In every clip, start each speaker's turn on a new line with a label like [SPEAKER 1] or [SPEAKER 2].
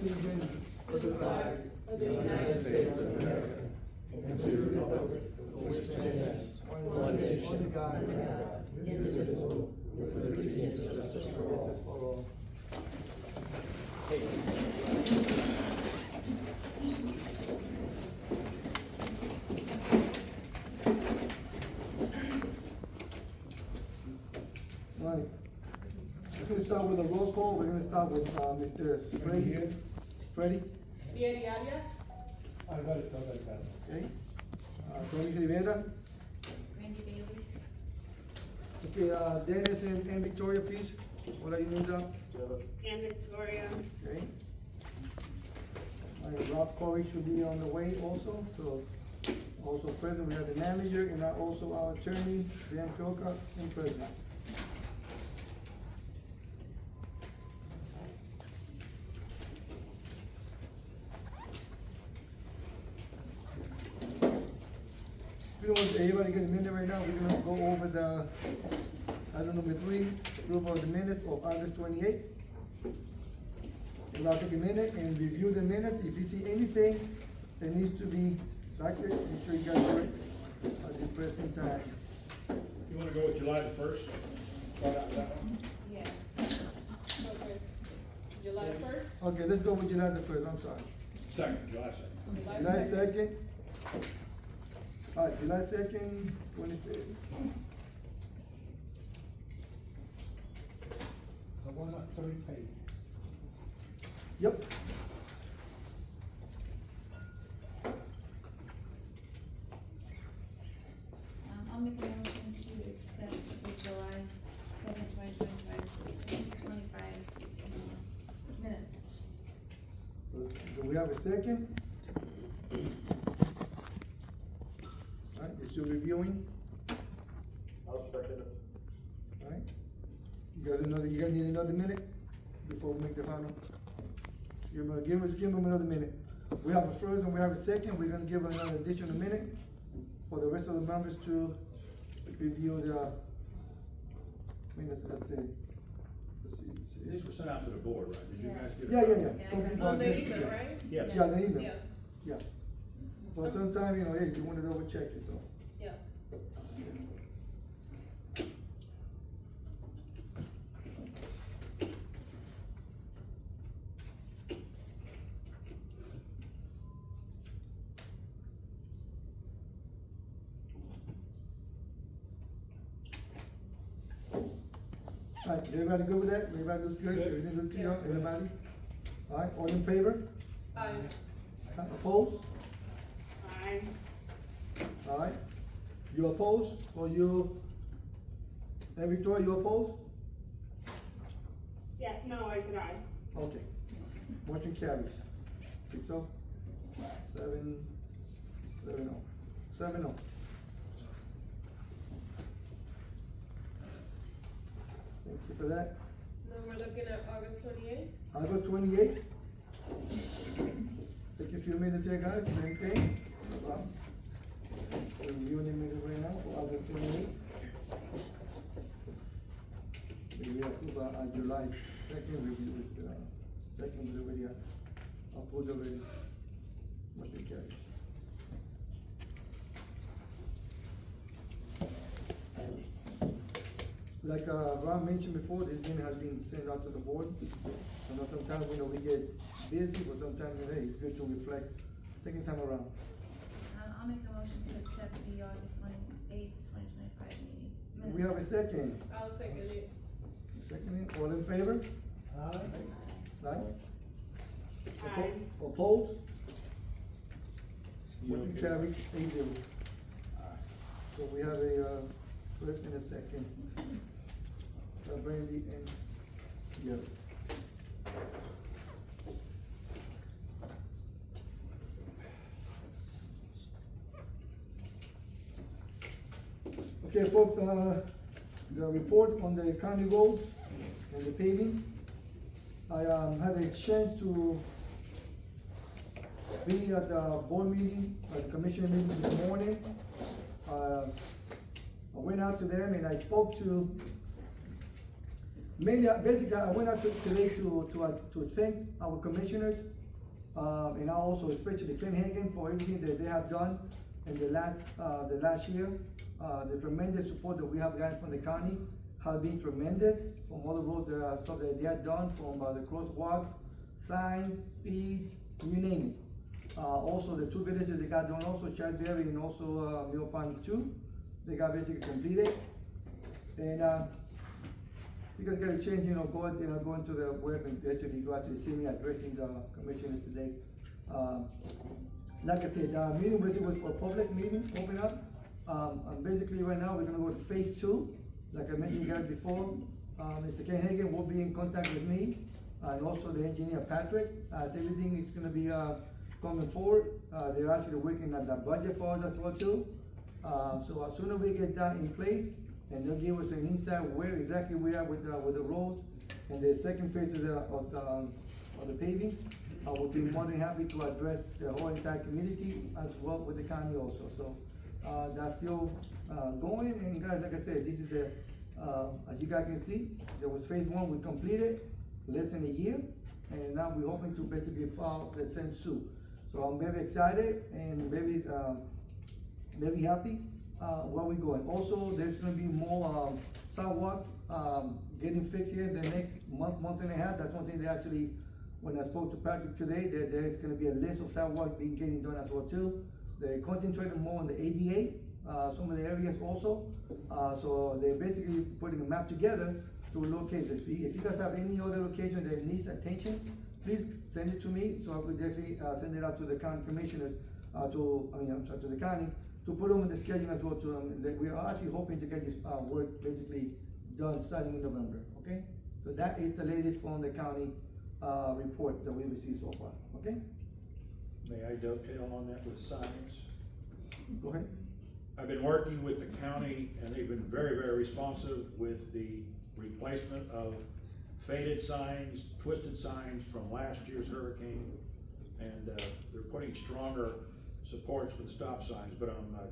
[SPEAKER 1] allegiance
[SPEAKER 2] to the flag of the United States of America and to the republic for which stands one nation under God, indivisible, with liberty and justice for all.
[SPEAKER 1] Right. We're gonna start with a roll call. We're gonna start with, Mr. Freddie,
[SPEAKER 3] Thierry Arias,
[SPEAKER 1] okay? Tony Rivera,
[SPEAKER 3] Randy Bailey,
[SPEAKER 1] okay, Dennis and Victoria, please. What are your names up?
[SPEAKER 3] and Victoria.
[SPEAKER 1] Okay. All right, Rob Corey should be on the way also, so also present, we have the manager and also our attorney, Dan Pilka, and president. Everybody get a minute right now, we're gonna go over the, item number 3, approval of the minutes of August 28th. We'll take a minute and review the minutes. If you see anything that needs to be corrected, make sure you guys do it at the present time.
[SPEAKER 4] You wanna go with July the first? Start out with that one?
[SPEAKER 3] Yeah. Okay. July first?
[SPEAKER 1] Okay, let's go with July the 1st, I'm sorry.
[SPEAKER 4] Second, July second.
[SPEAKER 1] July 2nd. All right, July 2nd, 25th.
[SPEAKER 4] The one on 30 page.
[SPEAKER 1] Yep.
[SPEAKER 5] I'll make a motion to accept the July 7th, 2025 minutes.
[SPEAKER 1] Do we have a second? All right, you're still reviewing?
[SPEAKER 2] I'll second it.
[SPEAKER 1] All right. You guys need another minute before we make the final? Give them another minute. We have a first and we have a second. We're gonna give another additional minute for the rest of the members to review the minutes of the day.
[SPEAKER 4] These were sent out to the board, right? Did you guys get it?
[SPEAKER 1] Yeah. Some
[SPEAKER 5] Yeah.
[SPEAKER 1] people
[SPEAKER 3] On
[SPEAKER 1] are
[SPEAKER 3] the
[SPEAKER 1] just-
[SPEAKER 3] email, right?
[SPEAKER 4] Yes.
[SPEAKER 1] Yeah, the email.
[SPEAKER 3] Yeah,
[SPEAKER 1] Yeah. But sometimes, hey, you wanna double check it, so.
[SPEAKER 3] yeah.
[SPEAKER 1] All right, everybody good with that? Everybody looks good?
[SPEAKER 4] Good.
[SPEAKER 1] Everything looks good,
[SPEAKER 3] Yes.
[SPEAKER 1] everybody? All right, all in favor?
[SPEAKER 3] Aye.
[SPEAKER 1] Opposed?
[SPEAKER 3] Aye.
[SPEAKER 1] All right, you opposed, or you, and Victoria, you opposed?
[SPEAKER 3] Yes, no, I said aye.
[SPEAKER 1] Okay, motion carries. Think so? 7-0. 7-0. Thank you for that.
[SPEAKER 3] Then we're looking at August 28th.
[SPEAKER 1] August 28th. Take a few minutes here, guys, same thing. We're reviewing the minutes right now for August 28th. We approve on July 2nd, review is, second is already approved already. Motion carries. Like, Ron mentioned before, this minute has been sent out to the board. I know sometimes, we get busy, but sometimes, hey, it's good to reflect second time around.
[SPEAKER 5] I'll make a motion to accept the August 28th, 2025 meeting minutes.
[SPEAKER 1] We have a second.
[SPEAKER 3] I'll second it.
[SPEAKER 1] Second, all in favor? Aye.
[SPEAKER 3] Aye.
[SPEAKER 1] Opposed? Motion carries 8-0. So we have a, first and a second. Brandy and, yeah. Okay, folks, the report on the county road and the paving. I, had a chance to be at the board meeting, at the commission meeting this morning. I went out to them and I spoke to Mainly, basically, I went out today to thank our commissioners, and I also especially Ken Hagan for everything that they have done in the last year. The tremendous support that we have gotten from the county has been tremendous, from all the roads, stuff that they have done, from the crosswalks, signs, speeds, you name it. Also, the two villages they got done also, Chadberry and also Mill Pond 2, they got basically completed. And you guys got a chance, go into the web and actually see me addressing the commissioners today. Like I said, the meeting basically was for a public meeting, open up. And basically right now, we're gonna go to phase 2. Like I mentioned guys before, Mr. Ken Hagan will be in contact with me, and also the engineer Patrick. Everything is gonna be coming forward. They're actually working on the budget for us as well too. So as soon as we get that in place, and they'll give us an insight where exactly we are with the roads and the second phase of the paving, I will be more than happy to address the whole entire community as well with the county also. So that's still going, and guys, like I said, this is the as you guys can see, there was phase 1 we completed less than a year, and now we're hoping to basically file the same suit. So I'm very excited and very happy where we're going. Also, there's gonna be more sidewalks getting fixed here in the next month and a half. That's one thing they actually, when I spoke to Patrick today, there is gonna be a list of sidewalks getting done as well too. They're concentrating more on the ADA, some of the areas also. So they're basically putting a map together to locate this. If you guys have any other location that needs attention, please send it to me, so I could definitely send it out to the county commissioners, to the county, to put them in the schedule as well to that we are actually hoping to get this work basically done starting in November, okay? So that is the latest from the county report that we received so far, okay?
[SPEAKER 4] May I dovetail on that with signs?
[SPEAKER 1] Go ahead.
[SPEAKER 4] I've been working with the county, and they've been very, very responsive with the replacement of faded signs, twisted signs from last year's hurricane. And they're putting stronger supports for the stop signs, but I'm a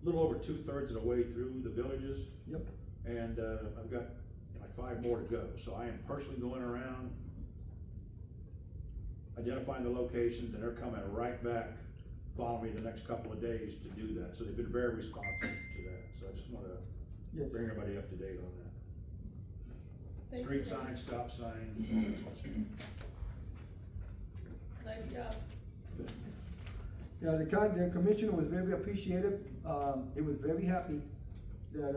[SPEAKER 4] little over 2/3 of the way through the villages.
[SPEAKER 1] Yep.
[SPEAKER 4] And I've got like 5 more to go. So I am personally going around, identifying the locations, and they're coming right back, following me the next couple of days to do that. So they've been very responsive to that. So I just want to bring everybody up to date on that.
[SPEAKER 3] Thank
[SPEAKER 4] Street
[SPEAKER 3] you.
[SPEAKER 4] signs, stop signs, all that sort of stuff.
[SPEAKER 3] Nice job.
[SPEAKER 1] Yeah, the commissioner was very appreciative. He was very happy that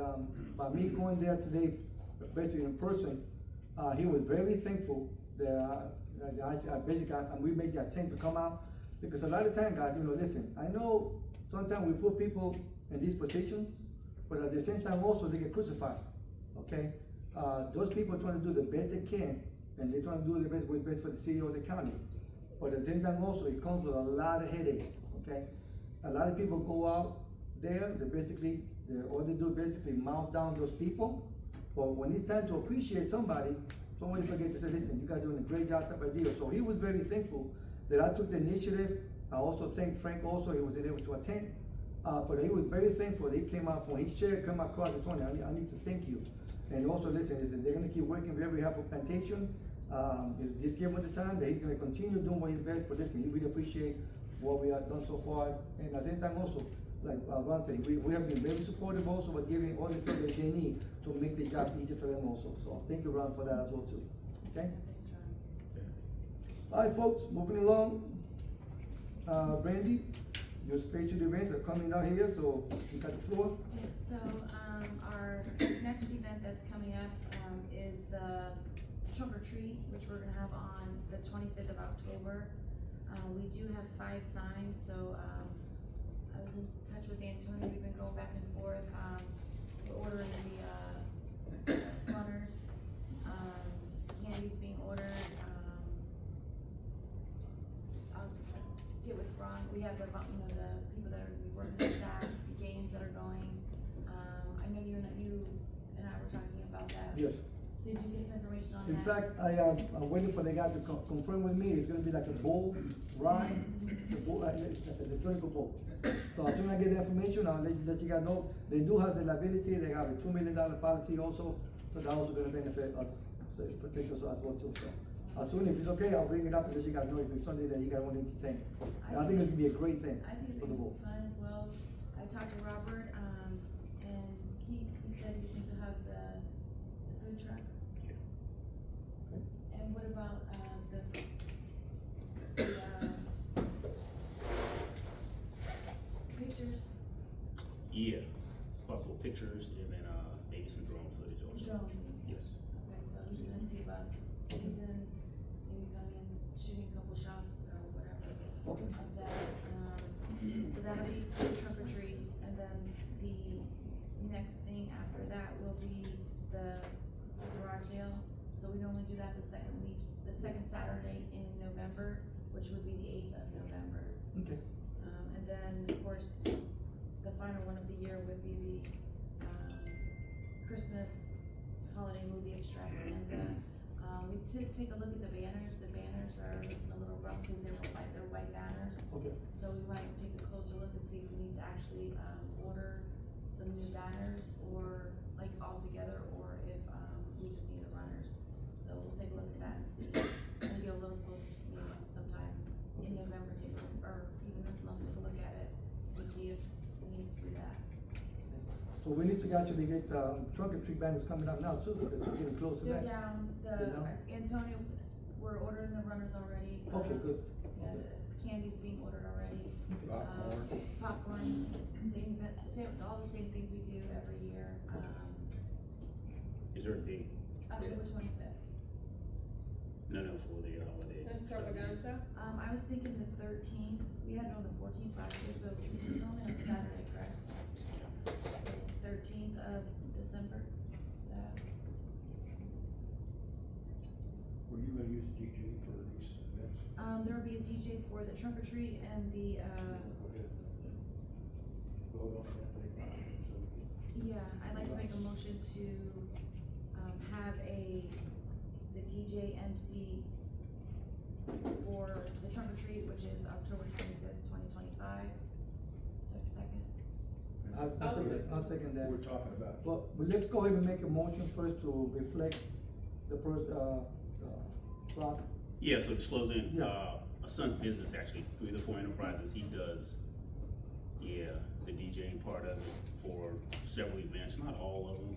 [SPEAKER 1] by me going there today, basically in person, he was very thankful that we made the attempt to come out, because a lot of times, guys, listen, I know sometimes we put people in these positions, but at the same time also they get crucified, okay? Those people are trying to do the best they can, and they're trying to do the best what's best for the city or the county. But at the same time also, it comes with a lot of headaches, okay? A lot of people go out there, all they do is basically mouth down those people. But when it's time to appreciate somebody forget to say, listen, you guys are doing a great job type of deal. So he was very thankful that I took the initiative. I also thank Frank also, he wasn't able to attend. But he was very thankful that he came out from his chair, come across and told me, I need to thank you. And also listen, they're gonna keep working on behalf of Plantation. Just give him the time that he's gonna continue doing what he's best, but listen, he really appreciate what we have done so far. And at the same time also, like Ron said, we have been very supportive also by giving all the stuff that they need to make the job easier for them also. So thank you, Ron, for that as well too, okay?
[SPEAKER 5] Thanks, Ron.
[SPEAKER 1] All right, folks, moving along. Brandy, your special events are coming out here, so you got the floor.
[SPEAKER 5] Yes, so, our next event that's coming up, is the trunk or treat, which we're gonna have on the 25th of October. We do have 5 signs, so, I was in touch with Antonio, we've been going back and forth, we're ordering the, runners, candy's being ordered, I'll get with Ron, we have the people that are gonna be working the staff, the games that are going, I know you and I were talking about that.
[SPEAKER 1] Yes.
[SPEAKER 5] Did you get some information on that?
[SPEAKER 1] In fact, I'm waiting for the guy to confirm with me. It's gonna be like a bull ride, it's a bull, it's like an electronic bull. So as soon as I get the information, I'll let you guys know. They do have the liability, they have a $2 million policy also, so that also gonna benefit us potential as well too, so. As soon, if it's okay, I'll bring it up and let you guys know if it's something that you guys want to entertain. And I think it's gonna be a great thing
[SPEAKER 5] I think
[SPEAKER 1] for
[SPEAKER 5] it'd
[SPEAKER 1] the
[SPEAKER 5] be
[SPEAKER 1] board.
[SPEAKER 5] fun as well. I talked to Robert, and he said he could have the food truck.
[SPEAKER 1] Okay.
[SPEAKER 5] And what about, the pictures,
[SPEAKER 2] Yeah, possible pictures and then, maybe some drone footage also.
[SPEAKER 5] drone?
[SPEAKER 2] Yes.
[SPEAKER 5] Okay, so he's gonna see about even, maybe coming in, shooting a couple shots or whatever
[SPEAKER 1] Okay.
[SPEAKER 5] of that. So that'll be the trunk or treat, and then the next thing after that will be the garage sale. So we normally do that the second Saturday in November, which would be the 8th of November.
[SPEAKER 1] Okay.
[SPEAKER 5] And then, of course, the final one of the year would be the, Christmas holiday movie extravaganza. We did take a look at the banners. The banners are a little rough because they're white banners.
[SPEAKER 1] Okay.
[SPEAKER 5] So we might take a closer look and see if we need to actually, order some new banners or like all together, or if, we just need the runners. So we'll take a look at that and see. Maybe a little closer, sometime in November, take a look, or even this month, take a look at it and see if we need to do that.
[SPEAKER 1] So we need to actually get, trunk or treat banners coming out now too, because we're getting close to
[SPEAKER 5] They're
[SPEAKER 1] that.
[SPEAKER 5] down,
[SPEAKER 1] They're down?
[SPEAKER 5] Antonio, we're ordering the runners already.
[SPEAKER 1] Okay, good.
[SPEAKER 5] Yeah,
[SPEAKER 1] Okay.
[SPEAKER 5] the candy's being ordered already.
[SPEAKER 4] Popcorn.
[SPEAKER 5] Popcorn, all the same things we do every year.
[SPEAKER 2] Is there a date?
[SPEAKER 5] October 25th.
[SPEAKER 2] No, for the holiday.
[SPEAKER 3] Extravaganza?
[SPEAKER 5] I was thinking the 13th, we had it on the 14th last year, so it's only on Saturday, correct? So 13th of December, that,
[SPEAKER 4] Were you gonna use a DJ for these events?
[SPEAKER 5] there'll be a DJ for the trunk or treat and the,
[SPEAKER 4] Vote on that,
[SPEAKER 5] yeah, I'd like to make a motion to, have the DJ MC for the trunk or treat, which is October 25th, 2025. Do I have a second?
[SPEAKER 1] I'll second that.
[SPEAKER 4] We're talking about.
[SPEAKER 1] Well, let's go ahead and make a motion first to reflect the first, Rob.
[SPEAKER 2] Yeah, so disclosing,
[SPEAKER 1] Yeah.
[SPEAKER 2] a son's business actually, 3-4 Enterprises, he does, the DJing part of it for several events, not all of them,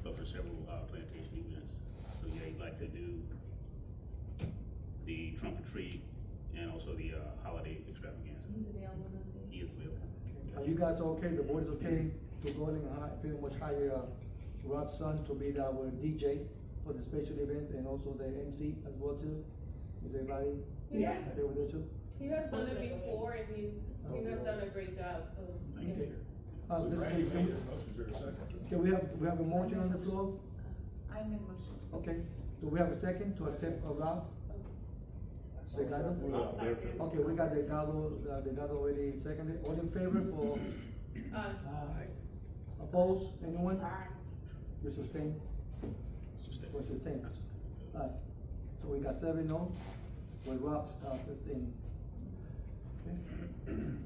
[SPEAKER 2] but for several, plantation events. So yeah, he'd like to do the trunk or treat and also the, holiday extravaganza.
[SPEAKER 5] He's available those days.
[SPEAKER 2] He is available.
[SPEAKER 1] Are you guys okay, the board is okay to go ahead and pretty much hire, Rod's son to be our DJ for the special events and also the MC as well too? Is everybody
[SPEAKER 3] Yes.
[SPEAKER 1] okay with it too?
[SPEAKER 3] He has done it before and he has done a great job, so.
[SPEAKER 2] Thank you.
[SPEAKER 1] Let's
[SPEAKER 4] Randy
[SPEAKER 1] get,
[SPEAKER 4] made the motion, is there a second?
[SPEAKER 1] we have a motion on the floor?
[SPEAKER 5] I made a motion.
[SPEAKER 1] Okay, do we have a second to accept Rob? Delgado? Okay, we got Delgado already seconded, all in favor for, opposed, anyone? You sustain? Or sustain?
[SPEAKER 2] I sustain.
[SPEAKER 1] Alright, so we got 7 no, with Rob, sustaining. Okay,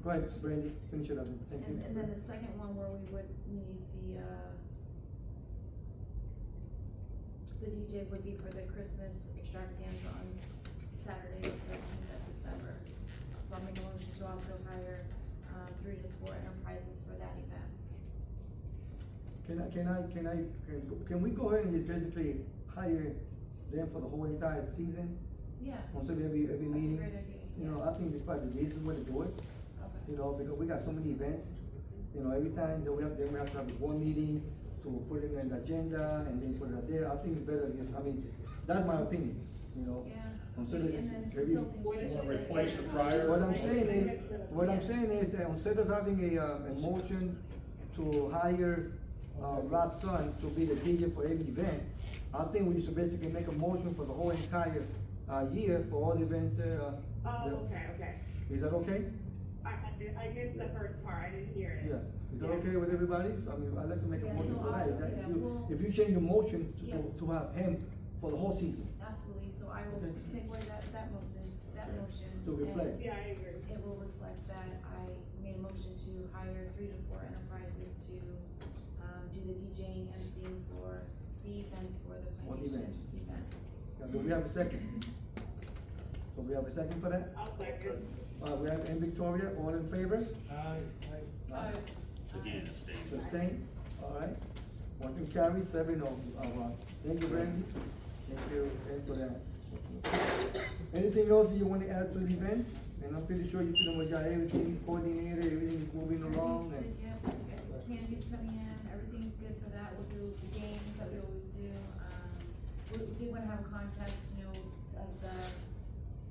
[SPEAKER 1] go ahead, Brandy, finish it up, thank you.
[SPEAKER 5] And then the second one where we would need the DJ would be for the Christmas extravaganza on Saturday, the 13th of December. So I'll make a motion to also hire, 3 to 4 enterprises for that event.
[SPEAKER 1] Can we go ahead and just basically hire them for the whole entire season?
[SPEAKER 5] Yeah.
[SPEAKER 1] On every
[SPEAKER 5] That's a
[SPEAKER 1] meeting?
[SPEAKER 5] great idea,
[SPEAKER 1] You know,
[SPEAKER 5] yes.
[SPEAKER 1] I think it's probably the easiest way to do it,
[SPEAKER 5] Okay.
[SPEAKER 1] you know, because we got so many events. You know, every time that we have to have one meeting to put it in the agenda and then put it out there. I think it's better, that's my opinion, you know.
[SPEAKER 5] Yeah.
[SPEAKER 1] Instead of
[SPEAKER 5] And then
[SPEAKER 1] every-
[SPEAKER 5] consulting.
[SPEAKER 4] Wanna replace the prior?
[SPEAKER 1] What I'm saying is that instead of having a motion to hire, Rob's son to be the DJ for every event, I think we should basically make a motion for the whole entire, year for all the events,
[SPEAKER 6] Okay.
[SPEAKER 1] Is that okay?
[SPEAKER 6] I missed the first part, I didn't hear it.
[SPEAKER 1] Yeah, is that okay with everybody? I'd like to make a
[SPEAKER 5] Yeah,
[SPEAKER 1] motion
[SPEAKER 5] so
[SPEAKER 1] for that, is that,
[SPEAKER 5] yeah, we'll-
[SPEAKER 1] if you change your motion
[SPEAKER 5] Yeah.
[SPEAKER 1] to have him for the whole season,
[SPEAKER 5] Absolutely, so I will
[SPEAKER 1] Okay.
[SPEAKER 5] take away that motion.
[SPEAKER 1] To reflect.
[SPEAKER 6] Yeah, I agree.
[SPEAKER 5] And it will reflect that I made a motion to hire 3 to 4 enterprises to, do the DJing, MCing for the events for the
[SPEAKER 1] For the
[SPEAKER 5] plantation
[SPEAKER 1] events.
[SPEAKER 5] events.
[SPEAKER 1] Now, do we have a second? Do we have a second for that?
[SPEAKER 6] I'll second.
[SPEAKER 1] We have, and Victoria, all in favor?
[SPEAKER 3] Aye.
[SPEAKER 2] Again, abstain.
[SPEAKER 1] Sustain, all right. Motion carry, 7-0. Thank you, Randy. Thank you, Ed, for that. Anything else you want to add to the event? And I'm pretty sure you pretty much got everything coordinated, everything is moving along.
[SPEAKER 5] Everything's good, yep. Candy's coming in, everything's good for that. We'll do the games that we always do. We do wanna have a contest, you know, of the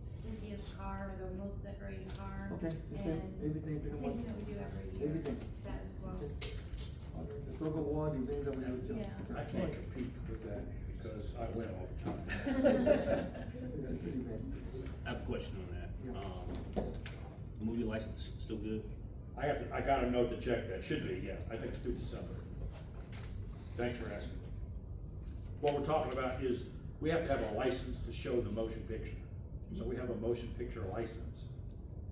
[SPEAKER 5] spookiest car or the most decorated car.
[SPEAKER 1] Okay, the same, everything pretty
[SPEAKER 5] Same
[SPEAKER 1] much.
[SPEAKER 5] thing that we do every year.
[SPEAKER 1] Everything.
[SPEAKER 5] Status quo.
[SPEAKER 1] The Tug of War, the event that we do too.
[SPEAKER 5] Yeah.
[SPEAKER 4] I can't compete with that because I win all the time.
[SPEAKER 1] It's a good event.
[SPEAKER 2] I have a question on that.
[SPEAKER 1] Yeah.
[SPEAKER 2] Movie license still good?
[SPEAKER 4] I got a note to check that, should be, yeah, I think it's due December. Thanks for asking. What we're talking about is, we have to have a license to show the motion picture. So we have a motion picture license,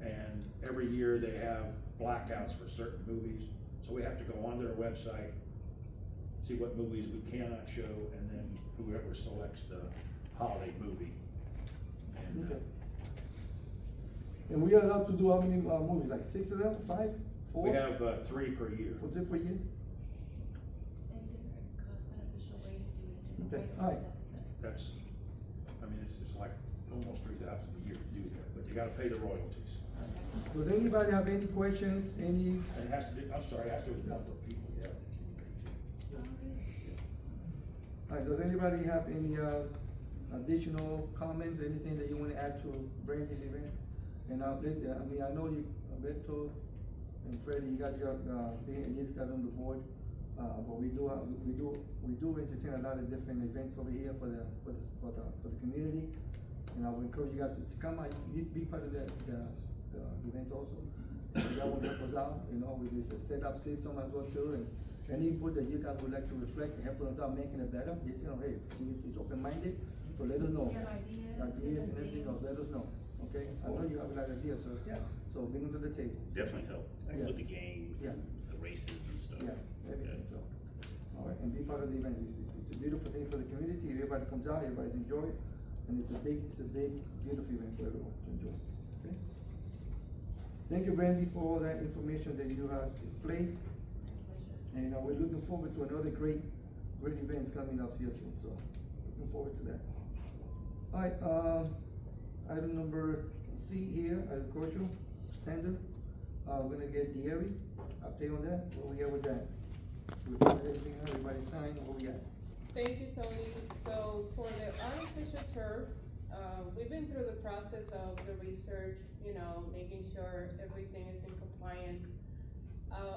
[SPEAKER 4] and every year they have blackouts for certain movies. So we have to go onto their website, see what movies we cannot show, and then whoever selects the holiday movie. And,
[SPEAKER 1] Okay. And we are allowed to do how many, movies, like 6 of them, 5, 4?
[SPEAKER 4] we have, 3 per year.
[SPEAKER 1] For different year?
[SPEAKER 5] Is there a cost beneficial way to do it a different
[SPEAKER 1] Okay,
[SPEAKER 5] way?
[SPEAKER 1] alright.
[SPEAKER 4] That's, I mean, it's just like almost 3,000 a year to do that, but you gotta pay the royalties.
[SPEAKER 1] Does anybody have any questions, any?
[SPEAKER 4] And it has to do, I'm sorry, it has to do with the number of people you have in the community.
[SPEAKER 1] Alright, does anybody have any, additional comments, anything that you wanna add to bring this event? And I know you, Beto and Freddie, you guys got, being, just got on the board, but we do entertain a lot of different events over here for the community. And I would encourage you guys to come out, just be part of the events also. And that will help us out, you know, with this setup system as well too, and any input that you guys would like to reflect and help us out making it better, just, you know, hey, it's open-minded, so let us know.
[SPEAKER 5] If you have ideas,
[SPEAKER 1] Ideas and
[SPEAKER 5] different
[SPEAKER 1] everything else,
[SPEAKER 5] things.
[SPEAKER 1] let us know, okay? I know you have a lot of ideas, so,
[SPEAKER 4] Yeah.
[SPEAKER 1] so bring them to the table.
[SPEAKER 2] Definitely help
[SPEAKER 1] Yeah.
[SPEAKER 2] with the games,
[SPEAKER 1] Yeah.
[SPEAKER 2] the races and stuff.
[SPEAKER 1] Yeah, everything, so, all right, and be part of the event, it's a beautiful thing for the community, everybody comes out, everybody's enjoy it, and it's a big, beautiful event for everyone to enjoy, okay? Thank you, Brandy, for all that information that you have displayed, and, we're looking forward to another great events coming up here soon, so, looking forward to that. All right, item number C here, agricultural standard, we're gonna get Thierry, update on that, what we got with that? We got everything, everybody signed, what we got?
[SPEAKER 3] Thank you, Tony. So for the artificial turf, we've been through the process of the research, you know, making sure everything is in compliance.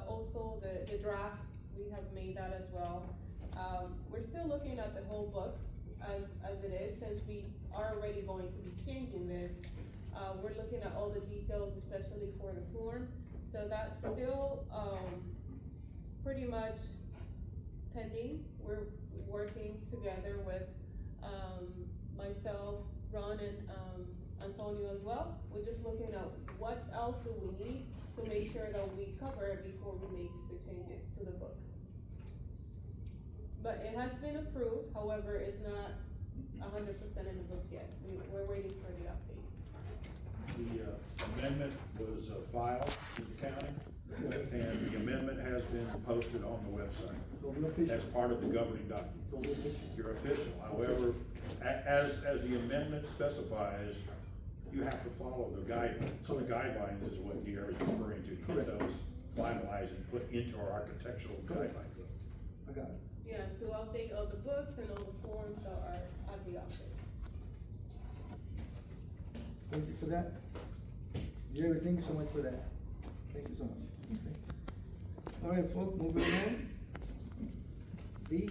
[SPEAKER 3] Also the draft, we have made that as well. We're still looking at the whole book as it is, since we are already going to be changing this. We're looking at all the details, especially for the form. So that's still, pretty much pending. We're working together with, myself, Ron, and, Antonio as well. We're just looking at what else do we need to make sure that we cover it before we make the changes to the book. But it has been approved, however, it's not 100% in the books yet. We're waiting for the updates.
[SPEAKER 4] The amendment was filed with the county, and the amendment has been posted on the website
[SPEAKER 1] So we're official.
[SPEAKER 4] as part of the governing document.
[SPEAKER 1] So we're official.
[SPEAKER 4] You're official, however, as the amendment specifies, you have to follow the guidelines. So the guidelines is what you're referring to, get those finalized and put into our architectural guidelines.
[SPEAKER 1] I got it.
[SPEAKER 3] Yeah, to update all the books and all the forms that are at the office.
[SPEAKER 1] Thank you for that. Jerry, thank you so much for that. Thank you so much. Okay. All right, folks, moving on. B,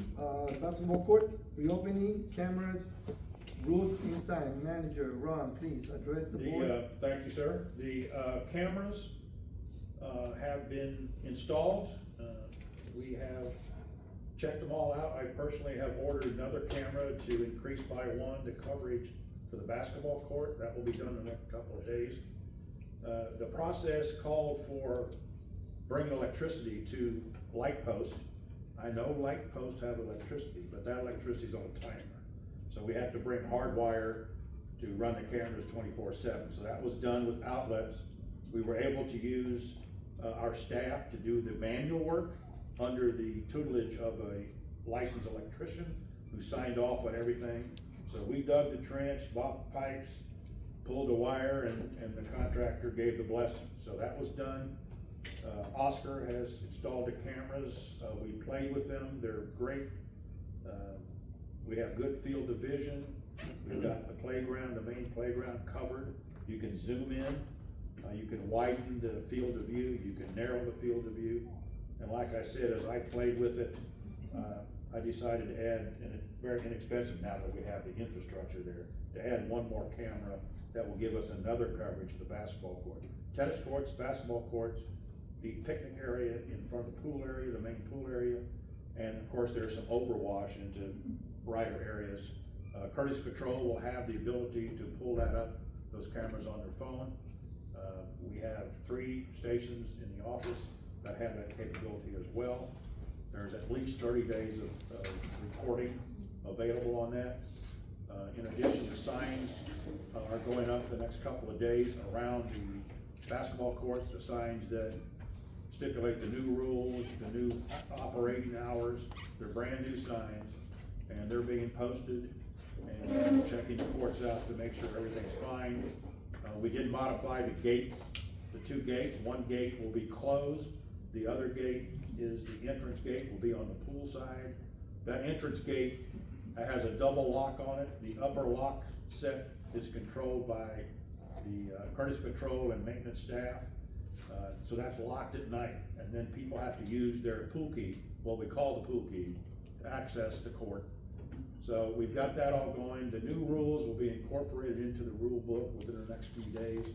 [SPEAKER 1] basketball court, reopening, cameras, rules inside. Manager, Ron, please address the board.
[SPEAKER 4] Thank you, sir. The cameras have been installed. We have checked them all out. I personally have ordered another camera to increase by 1 the coverage for the basketball court. That will be done in the next couple of days. The process called for bringing electricity to light posts I know light posts have electricity, but that electricity's on a timer. So we have to bring hard wire to run the cameras 24/7. So that was done with outlets. We were able to use our staff to do the manual work under the tutelage of a licensed electrician who signed off on everything. So we dug the trench, bought pipes, pulled the wire, and the contractor gave the blessing. So that was done. Oscar has installed the cameras. We played with them. They're great. We have good field of vision. We've got the playground, the main playground covered. You can zoom in. You can widen the field of view. You can narrow the field of view. And like I said, as I played with it, I decided to add, and it's very inexpensive now that we have the infrastructure there, to add one more camera that will give us another coverage of the basketball court. Tennis courts, basketball courts, the picnic area in front of the pool area, the main pool area, and of course there's some overwash into brighter areas. Courtesy Patrol will have the ability to pull that up, those cameras on their phone. We have 3 stations in the office that have that capability as well. There's at least 30 days of recording available on that. In addition, the signs are going up the next couple of days around the basketball courts, the signs that stipulate the new rules, the new operating hours. They're brand new signs, and they're being posted, and we're checking the courts out to make sure everything's fine. We did modify the gates, the 2 gates. One gate will be closed. The other gate is the entrance gate, will be on the pool side. That entrance gate has a double lock on it. The upper lock set is controlled by the Courtesy Patrol and maintenance staff. So that's locked at night, and then people have to use their pool key, what we call the pool key, to access the court. So we've got that all going. The new rules will be incorporated into the rule book within the next few days.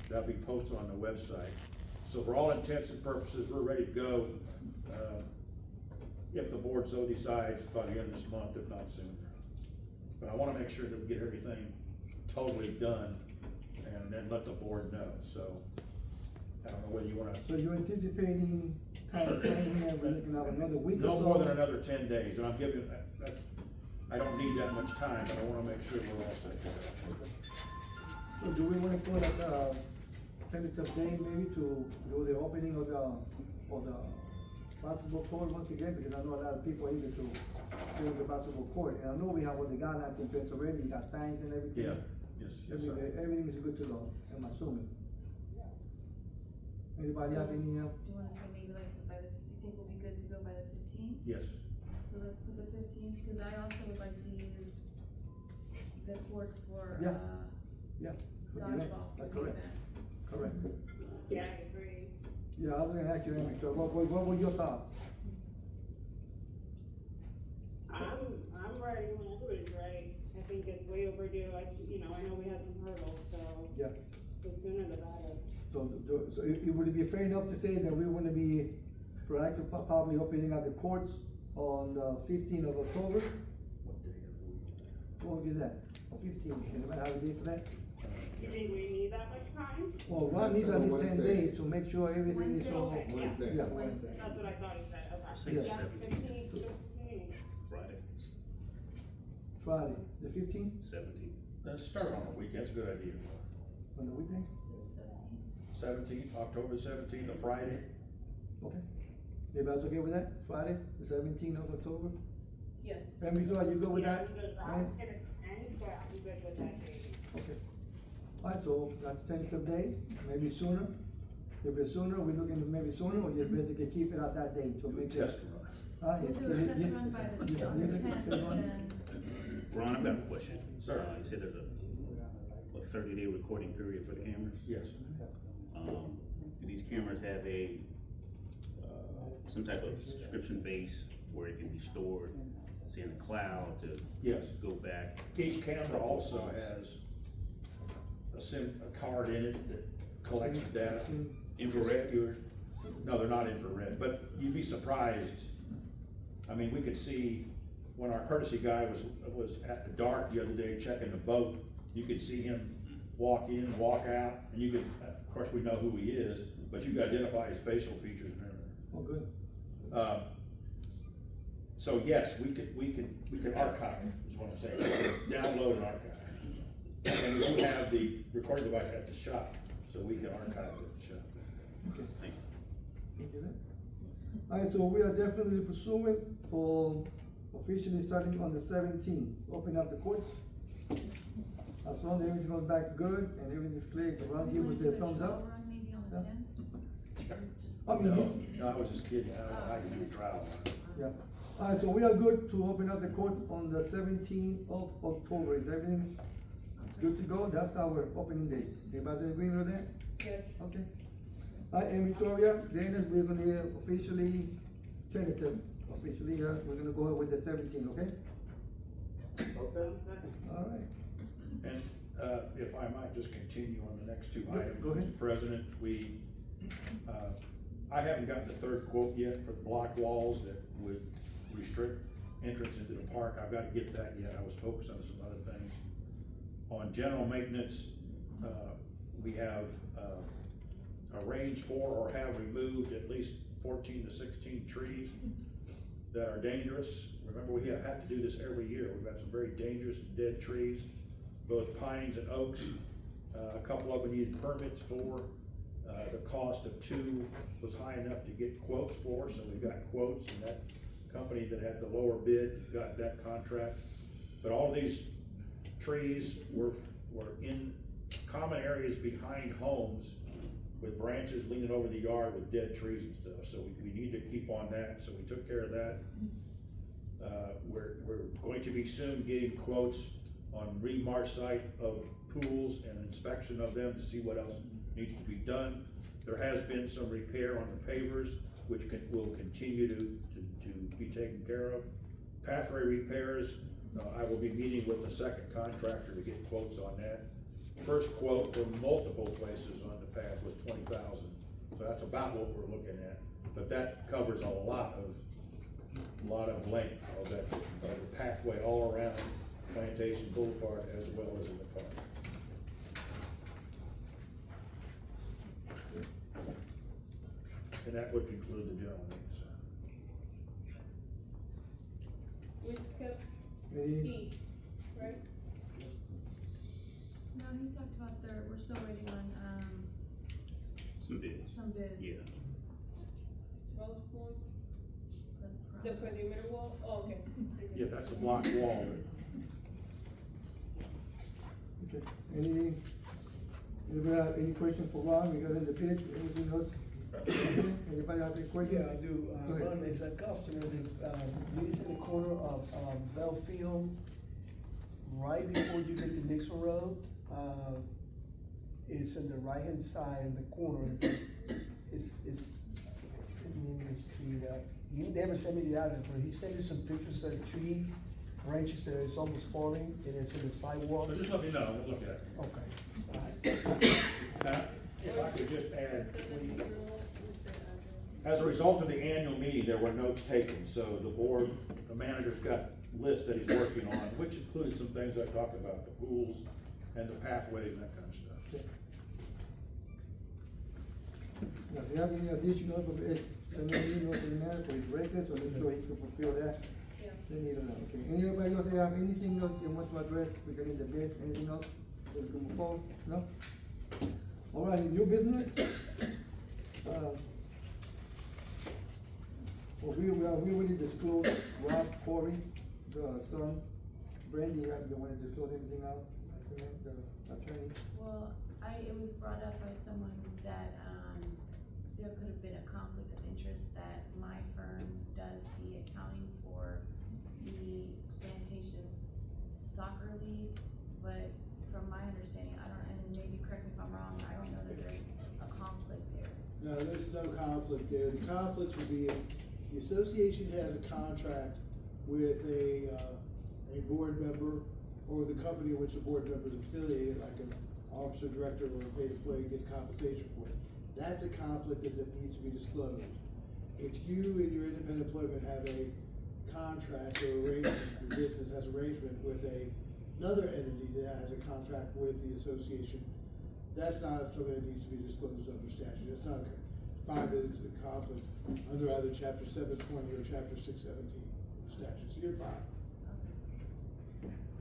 [SPEAKER 4] That'll be posted on the website. So for all intents and purposes, we're ready to go, if the board so decides by the end of this month, if not sooner. But I wanna make sure that we get everything totally done and then let the board know, so. I don't know whether you wanna.
[SPEAKER 1] So you're anticipating time here, we're looking at another week or so?
[SPEAKER 4] No more than another 10 days, and I'm giving, I don't need that much time, but I wanna make sure we're all set.
[SPEAKER 1] So do we wanna put a tentative date maybe to do the opening of the basketball court once again? Because I know a lot of people are eager to fill the basketball court, and I know we have all the guidelines in place already, you got signs and everything.
[SPEAKER 4] Yeah, yes, sir.
[SPEAKER 1] Everything is good to go, I'm assuming. Anybody have any,
[SPEAKER 5] Do you wanna say maybe like you think we'll be good to go by the 15th?
[SPEAKER 4] Yes.
[SPEAKER 5] So let's put the 15th, cause I also would like to use the courts for,
[SPEAKER 1] Yeah. yeah. for the event.
[SPEAKER 5] dodgeball for the
[SPEAKER 1] Correct,
[SPEAKER 5] event.
[SPEAKER 1] correct.
[SPEAKER 6] Yeah, I agree.
[SPEAKER 1] Yeah, I was gonna ask you, Amy, so what were your thoughts?
[SPEAKER 6] I'm ready whenever it's ready. I think it's way overdue. I know we had some hurdles, so
[SPEAKER 1] Yeah.
[SPEAKER 6] the sooner the better.
[SPEAKER 1] So would it be fair enough to say that we're gonna be proactive, probably opening up the courts on the 15th of October?
[SPEAKER 4] What day of the week?
[SPEAKER 1] What is that? 15th, anybody have a date for that?
[SPEAKER 6] You think we need that much time?
[SPEAKER 1] Well, Ron needs at least 10
[SPEAKER 2] Wednesday.
[SPEAKER 1] days to make sure everything is
[SPEAKER 5] Wednesday.
[SPEAKER 1] all.
[SPEAKER 6] Okay, yeah.
[SPEAKER 2] Wednesday.
[SPEAKER 1] Yeah.
[SPEAKER 5] Wednesday.
[SPEAKER 6] That's what I thought he said, okay.
[SPEAKER 2] Say
[SPEAKER 1] the
[SPEAKER 6] Yeah,
[SPEAKER 2] 17th.
[SPEAKER 6] 15.
[SPEAKER 2] Friday,
[SPEAKER 1] Friday, the 15th,
[SPEAKER 2] 17th.
[SPEAKER 4] Let's start on the weekend, that's a good idea.
[SPEAKER 1] on the weekend?
[SPEAKER 5] So the 17th.
[SPEAKER 4] 17th, October 17th, a Friday.
[SPEAKER 1] Okay. Everybody's okay with that? Friday, the 17th of October?
[SPEAKER 3] Yes.
[SPEAKER 1] Emily, are you good with
[SPEAKER 6] Yeah,
[SPEAKER 1] that?
[SPEAKER 6] I'm good.
[SPEAKER 1] Right?
[SPEAKER 6] I'm good with that date.
[SPEAKER 1] Okay. Alright, so that's tentative day, maybe sooner. If it's sooner, we're looking at maybe sooner, or just basically keep it at that date to make it.
[SPEAKER 4] Test run.
[SPEAKER 5] We'll
[SPEAKER 1] Yes,
[SPEAKER 5] do a
[SPEAKER 1] yes,
[SPEAKER 5] test
[SPEAKER 1] yes.
[SPEAKER 5] run by the
[SPEAKER 1] Yeah,
[SPEAKER 5] 10th,
[SPEAKER 1] yeah,
[SPEAKER 5] and
[SPEAKER 1] test run.
[SPEAKER 5] then,
[SPEAKER 2] Ron, I've got a question.
[SPEAKER 4] Sir.
[SPEAKER 2] You said there's a 30-day recording period for the cameras?
[SPEAKER 4] Yes.
[SPEAKER 2] Do these cameras have some type of subscription base where it can be stored, say in the cloud to
[SPEAKER 4] Yes.
[SPEAKER 2] go back?
[SPEAKER 4] Each camera also has a card in it that collects the data.
[SPEAKER 2] Infrared?
[SPEAKER 4] No, they're not infrared, but you'd be surprised. I mean, we could see, when our courtesy guy was at the dark the other day checking the boat, you could see him walk in, walk out, and you could, of course, we know who he is, but you could identify his facial features and everything.
[SPEAKER 1] Oh, good.
[SPEAKER 4] So yes, we can archive, is what I'm saying, download and archive. And we do have the recording device at the shop, so we can archive it at the shop.
[SPEAKER 1] Okay.
[SPEAKER 4] Thank you.
[SPEAKER 1] Okay, then. Alright, so we are definitely pursuing for officially starting on the 17th, open up the courts. As long as everything goes back good and everything's clear, Ron give us the thumbs up.
[SPEAKER 5] Run maybe on the
[SPEAKER 1] Yeah.
[SPEAKER 5] 10th? Or just-
[SPEAKER 1] I mean,
[SPEAKER 4] No, I was just kidding, I don't know how you do a trial on it.
[SPEAKER 1] yeah. Alright, so we are good to open up the courts on the 17th of October. Is everything good to go? That's our opening date. Everybody's in agreement with that?
[SPEAKER 3] Yes.
[SPEAKER 1] Okay. And Victoria, Dennis, we're gonna officially, tentative, officially, we're gonna go with the 17th, okay?
[SPEAKER 6] Okay.
[SPEAKER 1] Alright.
[SPEAKER 4] And, if I might just continue on the next two
[SPEAKER 1] Yeah,
[SPEAKER 4] items,
[SPEAKER 1] go ahead.
[SPEAKER 4] Mr. President, I haven't gotten the third quote yet for the block walls that would restrict entrance into the park. I've gotta get that yet, I was focused on some other things. On general maintenance, we have, arranged for or have removed at least 14 to 16 trees that are dangerous. Remember, we have to do this every year, we've got some very dangerous dead trees, both pines and oaks. A couple of them needed permits for, the cost of two was high enough to get quotes for, so we got quotes, and that company that had the lower bid got that contract. But all these trees were in common areas behind homes with branches leaning over the yard with dead trees and stuff, so we need to keep on that, so we took care of that. We're going to be soon getting quotes on remarsh site of pools and inspection of them to see what else needs to be done. There has been some repair on the pavers, which will continue to be taken care of. Pathway repairs, I will be meeting with the second contractor to get quotes on that. First quote from multiple places on the path was $20,000, so that's about what we're looking at. But that covers a lot of length of that, of the pathway all around Plantation Boulevard as well as in the park. And that would conclude the general meeting,
[SPEAKER 3] We skipped
[SPEAKER 1] Any,
[SPEAKER 3] E, right?
[SPEAKER 5] No, he talked about we're still waiting on,
[SPEAKER 7] Some bids.
[SPEAKER 5] some bids.
[SPEAKER 7] Yeah.
[SPEAKER 3] Rose Point,
[SPEAKER 5] for
[SPEAKER 3] the
[SPEAKER 5] the prom.
[SPEAKER 3] perimeter wall, oh, okay.
[SPEAKER 4] Yeah, that's a block wall.
[SPEAKER 1] okay, anybody have any question for Ron regarding the bids, anything else? Anybody have any question?
[SPEAKER 8] Yeah, I do.
[SPEAKER 1] Go ahead.
[SPEAKER 8] Ron, is a customer that, lives in the corner of, Belfield, right before you get to Nixon Road. It's in the right-hand side in the corner. It's in the street. He never sent me the address, but he sent me some pictures of the tree branches that is almost falling, and it's in the sidewalk.
[SPEAKER 4] So just let me know, we'll look at it.
[SPEAKER 8] Okay, all right.
[SPEAKER 4] Now, if I could just add, as a result of the annual meeting, there were notes taken, so the manager's got lists that he's working on, which included some things I talked about, the pools and the pathways and that kind of stuff.
[SPEAKER 1] Now, if you have any additional, send me an email to the manager for his records, so make sure he can fulfill that.
[SPEAKER 3] Yeah.
[SPEAKER 1] They need to know, okay. Anybody else have anything else you want to address regarding the bids, anything else? We can move forward, no? All right, new business? Well, we already disclosed Rob Corey, the son. Brandy, you wanna disclose anything else? The attorney?
[SPEAKER 5] Well, it was brought up by someone that, there could have been a conflict of interest that my firm does the accounting for the Plantation's soccer league, but from my understanding, and maybe correct me if I'm wrong, I don't know that there's a conflict there.
[SPEAKER 9] No, there's no conflict there. The conflicts would be if the association has a contract with a board member or the company in which the board member is affiliated, like an officer, director, or a paid employee gets compensation for it. That's a conflict that needs to be disclosed. If you and your independent employment have a contract or arrangement, your business has arrangement with another entity that has a contract with the association, that's not something that needs to be disclosed under statute. That's not defined as a conflict under either chapter 720 or chapter 617. inspection, so you're fine.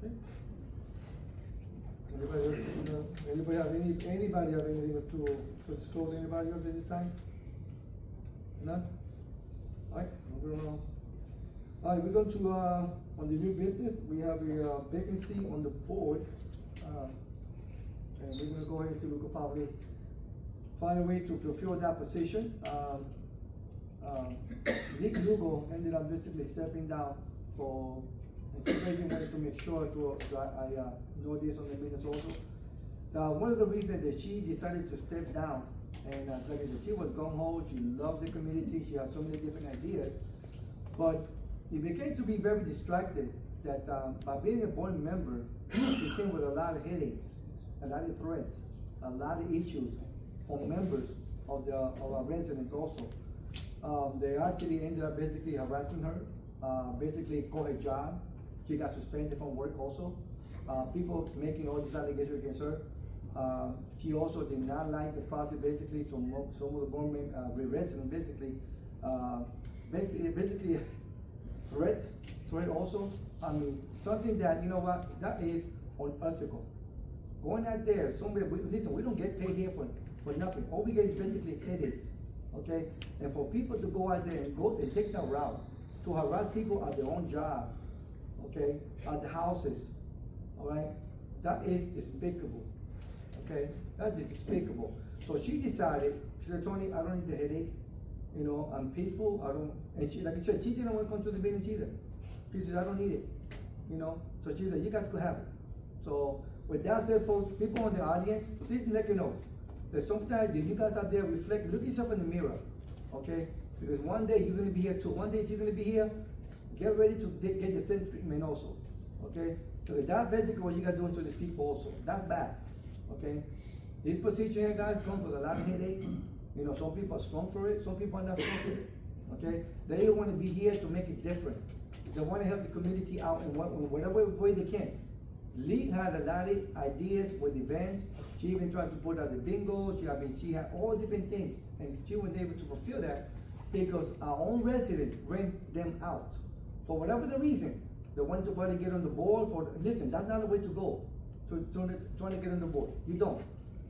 [SPEAKER 1] Okay. Anybody else, anybody have anything to disclose, anybody else at this time? None? Alright, moving along. Alright, we're going to, on the new business, we have a vacancy on the board. And we're gonna go ahead and see if we could probably find a way to fulfill that position. Nick Lugo ended up basically stepping down for, and she basically wanted to make sure I know this on the minutes also. One of the reasons that she decided to step down, and like I said, she was gung-ho, she loved the community, she had so many different ideas, but it became to be very distracted that by being a board member, she came with a lot of headaches, a lot of threats, a lot of issues from members of our residents also. They actually ended up basically harassing her, basically caught her job. She got suspended from work also. People making all these allegations against her. She also did not like the process basically, so some of the board residents basically threat also. I mean, something that, you know what, that is unethical. Going out there, listen, we don't get paid here for nothing. All we get is basically headaches, okay? And for people to go out there and take that route, to harass people at their own job, okay, at the houses, all right? That is despicable, okay? That is despicable. So she decided, she said, Tony, I don't need the headache, you know, I'm peaceful, and she, like I said, she didn't want to come to the meetings either. She said, I don't need it, you know? So she said, you guys could have it. So with that said, folks, people in the audience, please let you know that sometimes you guys out there reflect, look yourself in the mirror, okay? Because one day you're gonna be here too. One day if you're gonna be here, get ready to get the same treatment also, okay? So that's basically what you guys doing to these people also. That's bad, okay? This position here, guys, comes with a lot of headaches. You know, some people are strong for it, some people are not strong for it, okay? They want to be here to make it different. They want to help the community out in whatever way they can. Lee had a lot of ideas with events. She even tried to put out the bingo. She had all different things, and she was able to fulfill that because our own residents ran them out. For whatever the reason, they wanted to probably get on the board. Listen, that's not the way to go, trying to get on the board. You don't.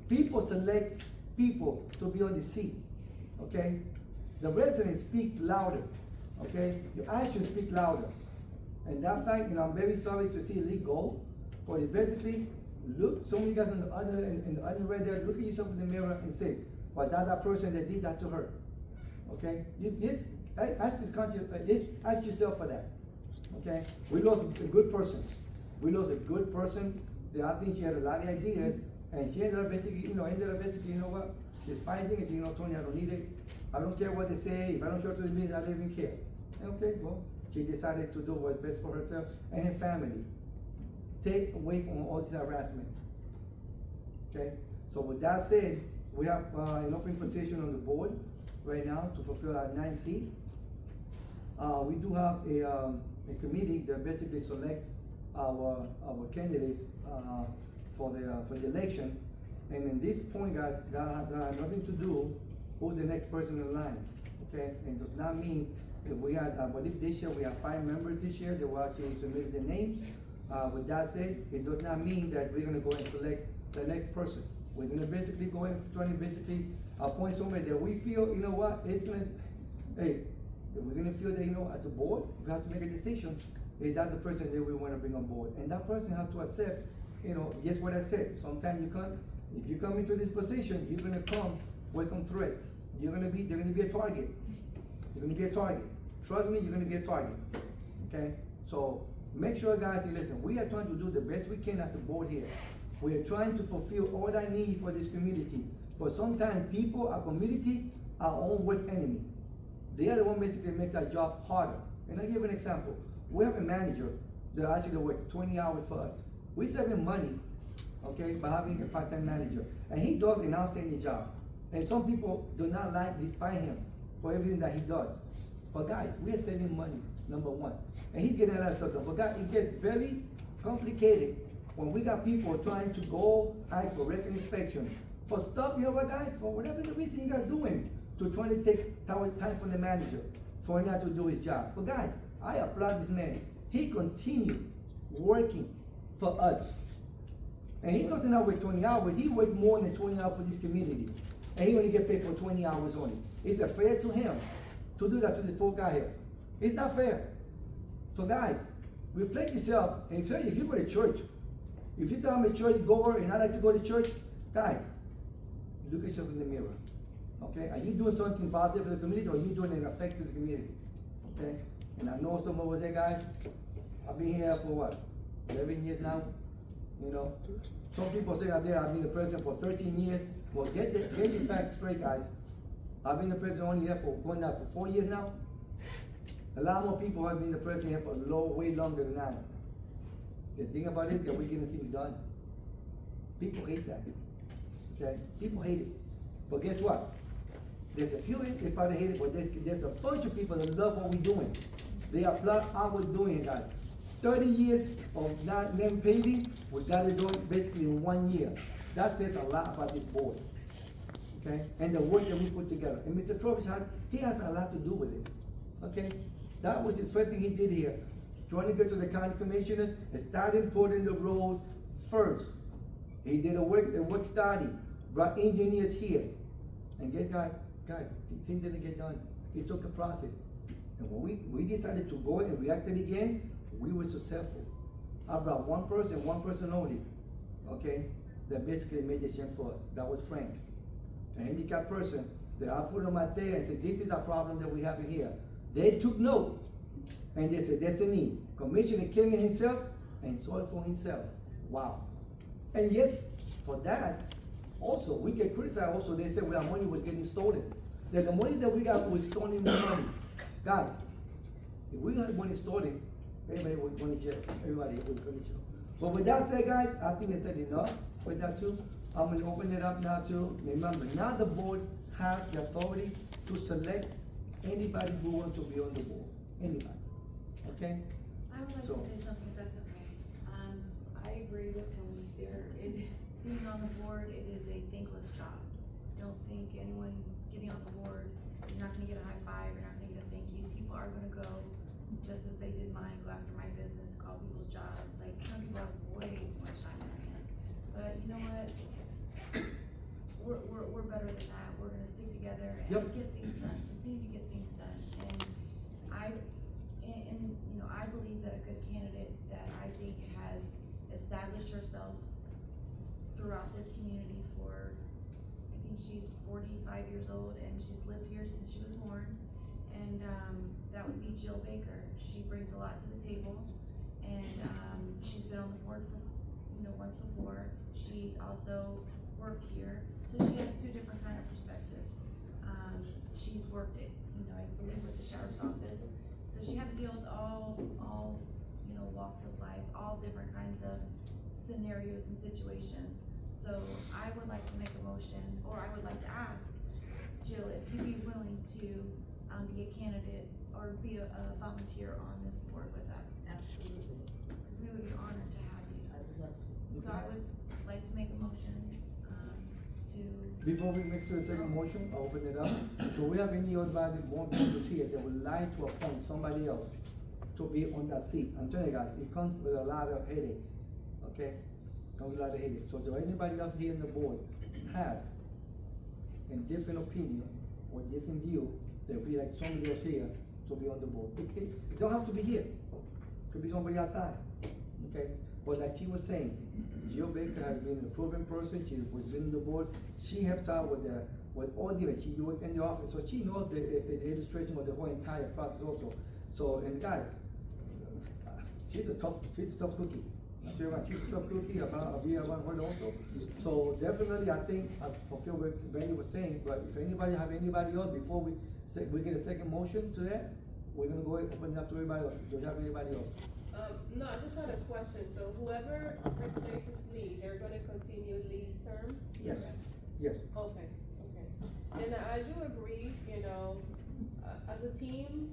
[SPEAKER 1] People select people to be on the seat, okay? The residents speak louder, okay? Your actions speak louder. And that fact, you know, I'm very sorry to see Lee go. But it basically, look, some of you guys in the other right there, look at yourself in the mirror and say, was that person that did that to her? Okay? Ask yourself for that. Okay? We lost a good person. We lost a good person. I think she had a lot of ideas, and she ended up basically, you know what, despising it. You know, Tony, I don't need it. I don't care what they say. If I don't show up to the meeting, I don't even care. Okay, well, she decided to do what's best for herself and her family. Take away from all this harassment. Okay, so with that said, we have an open position on the board right now to fulfill our 9th seat. We do have a committee that basically selects our candidates for the election. And in this point, guys, that has nothing to do who's the next person in line. Okay, and does not mean that we had, I believe this year we have 5 members this year that will actually submit their names. With that said, it does not mean that we're gonna go and select the next person. We're gonna basically go and trying to basically appoint somebody that we feel, you know what, it's gonna, hey, that we're gonna feel that, you know, as a board, we have to make a decision. Is that the person that we wanna bring on board? And that person has to accept, you know, just what I said. Sometimes if you come into this position, you're gonna come with some threats. They're gonna be a target. You're gonna be a target. Trust me, you're gonna be a target. Okay? So make sure, guys, you listen. We are trying to do the best we can as a board here. We are trying to fulfill all that need for this community. But sometimes people, our community, our own worst enemy. They are the one basically makes our job harder. And I'll give you an example. We have a manager that actually works 20 hours for us. We save him money, okay, by having a part-time manager. And he does an outstanding job. And some people do not despise him for everything that he does. But guys, we are saving money, number one. And he's getting a lot of stuff done. But guys, it gets very complicated when we got people trying to go ask for record inspection for stuff, you know what, guys, for whatever the reason you guys doing, to try to take time from the manager for him not to do his job. But guys, I applaud this man. He continued working for us. And he doesn't not work 20 hours, he works more than 20 hours for this community. And he only get paid for 20 hours only. Is it fair to him to do that to this poor guy here? It's not fair. So guys, reflect yourself, and especially if you go to church. If you say I'm a church goer and I like to go to church, guys, look at yourself in the mirror. Okay? Are you doing something positive for the community, or are you doing an effect to the community? Okay? And I know some of us here, guys, I've been here for what, 11 years now? You know? Some people say out there, I've been the president for 13 years. Well, get the facts straight, guys. I've been the president only here for going out for 4 years now. A lot more people have been the president here for way longer than I. The thing about it is that we're getting things done. People hate that. Okay? People hate it. But guess what? There's a few they probably hate it, but there's a bunch of people that love what we're doing. They applaud how we're doing it, guys. 30 years of not name paving, we got it done basically in 1 year. That says a lot about this board. Okay? And the work that we put together. And Mr. Trovish he has a lot to do with it. Okay? That was the first thing he did here. Trying to get to the county commissioners and started putting the roads first. He did a work study, brought engineers here. And guys, things didn't get done. It took a process. And when we decided to go and react it again, we were successful. I brought one person only, okay, that basically made the change for us. That was Frank, a handicapped person that I put him out there and said, this is a problem that we have in here. They took note, and they said, that's the need. Commissioner came in himself and saw it for himself. Wow. And yes, for that, also, we get criticized also. They said, well, our money was getting stolen. That the money that we got was stolen money. Guys, if we got money stolen, everybody would go to jail. Everybody would go to jail. But with that said, guys, I think they said enough with that too. I'm gonna open it up now to, remember, now the board has the authority to select anybody who wants to be on the board. Anybody. Okay?
[SPEAKER 5] I would like
[SPEAKER 1] So-
[SPEAKER 5] to say something, if that's okay. I agree with Tony. Being on the board, it is a thankless job. Don't think anyone getting on the board, you're not gonna get a high five, you're not gonna get a thank you. People are gonna go, just as they did mine, go after my business, call people's jobs. Like, some people have way too much time on their hands. But you know what? We're better than that. We're gonna stick together and
[SPEAKER 1] Yep.
[SPEAKER 5] get things done, continue to get things done. And you know, I believe that a good candidate that I think has established herself throughout this community for, I think she's 45 years old and she's lived here since she was born. And that would be Jill Baker. She brings a lot to the table, and she's been on the board for, once before. She also worked here, so she has two different kind of perspectives. She's worked it, I believe with the sheriff's office, so she had to deal with all walks of life, all different kinds of scenarios and situations. So I would like to make a motion, or I would like to ask Jill if you'd be willing to be a candidate or be a volunteer on this board with us.
[SPEAKER 2] Absolutely.
[SPEAKER 5] Because we would be honored to have you.
[SPEAKER 2] I would love to.
[SPEAKER 5] So I would like to make a motion to.
[SPEAKER 1] Before we make the second motion, I'll open it up. Do we have any other board members here that would like to appoint somebody else to be on that seat? I'm telling you guys, it comes with a lot of headaches, okay? Comes with a lot of headaches. So do anybody else here on the board have a different opinion or different view that we like somebody else here to be on the board? It don't have to be here. It could be somebody outside, okay? But like she was saying, Jill Baker has been a proven person. She was in the board. She helps out with all the, she worked in the office, so she knows the illustration of the whole entire process also. So, and guys, she's a tough cookie. I tell you what, she's a tough cookie. I'll be around her also. So definitely, I think I fulfill what Randy was saying. But if anybody have anybody else before we get a second motion to that, we're gonna go ahead and open it up to everybody else. Do you have anybody else?
[SPEAKER 3] No, I just had a question. So whoever replaces Lee, they're gonna continue Lee's term?
[SPEAKER 1] Yes.
[SPEAKER 3] Okay.
[SPEAKER 1] Yes.
[SPEAKER 3] Okay. And I do agree, as a team,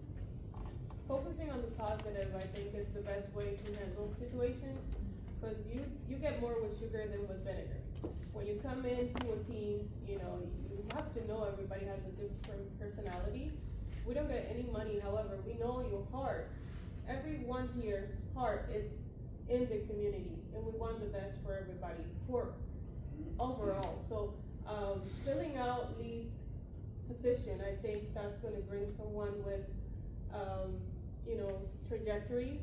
[SPEAKER 3] focusing on the positive, I think, is the best way to handle situations. Cause you get more with sugar than with vinegar. When you come into a team, you have to know everybody has a different personality. We don't get any money, however, we know your heart everyone here, heart is in the community, and we want the best for everybody, for overall. So, filling out Lee's position, I think that's gonna bring someone with, trajectory.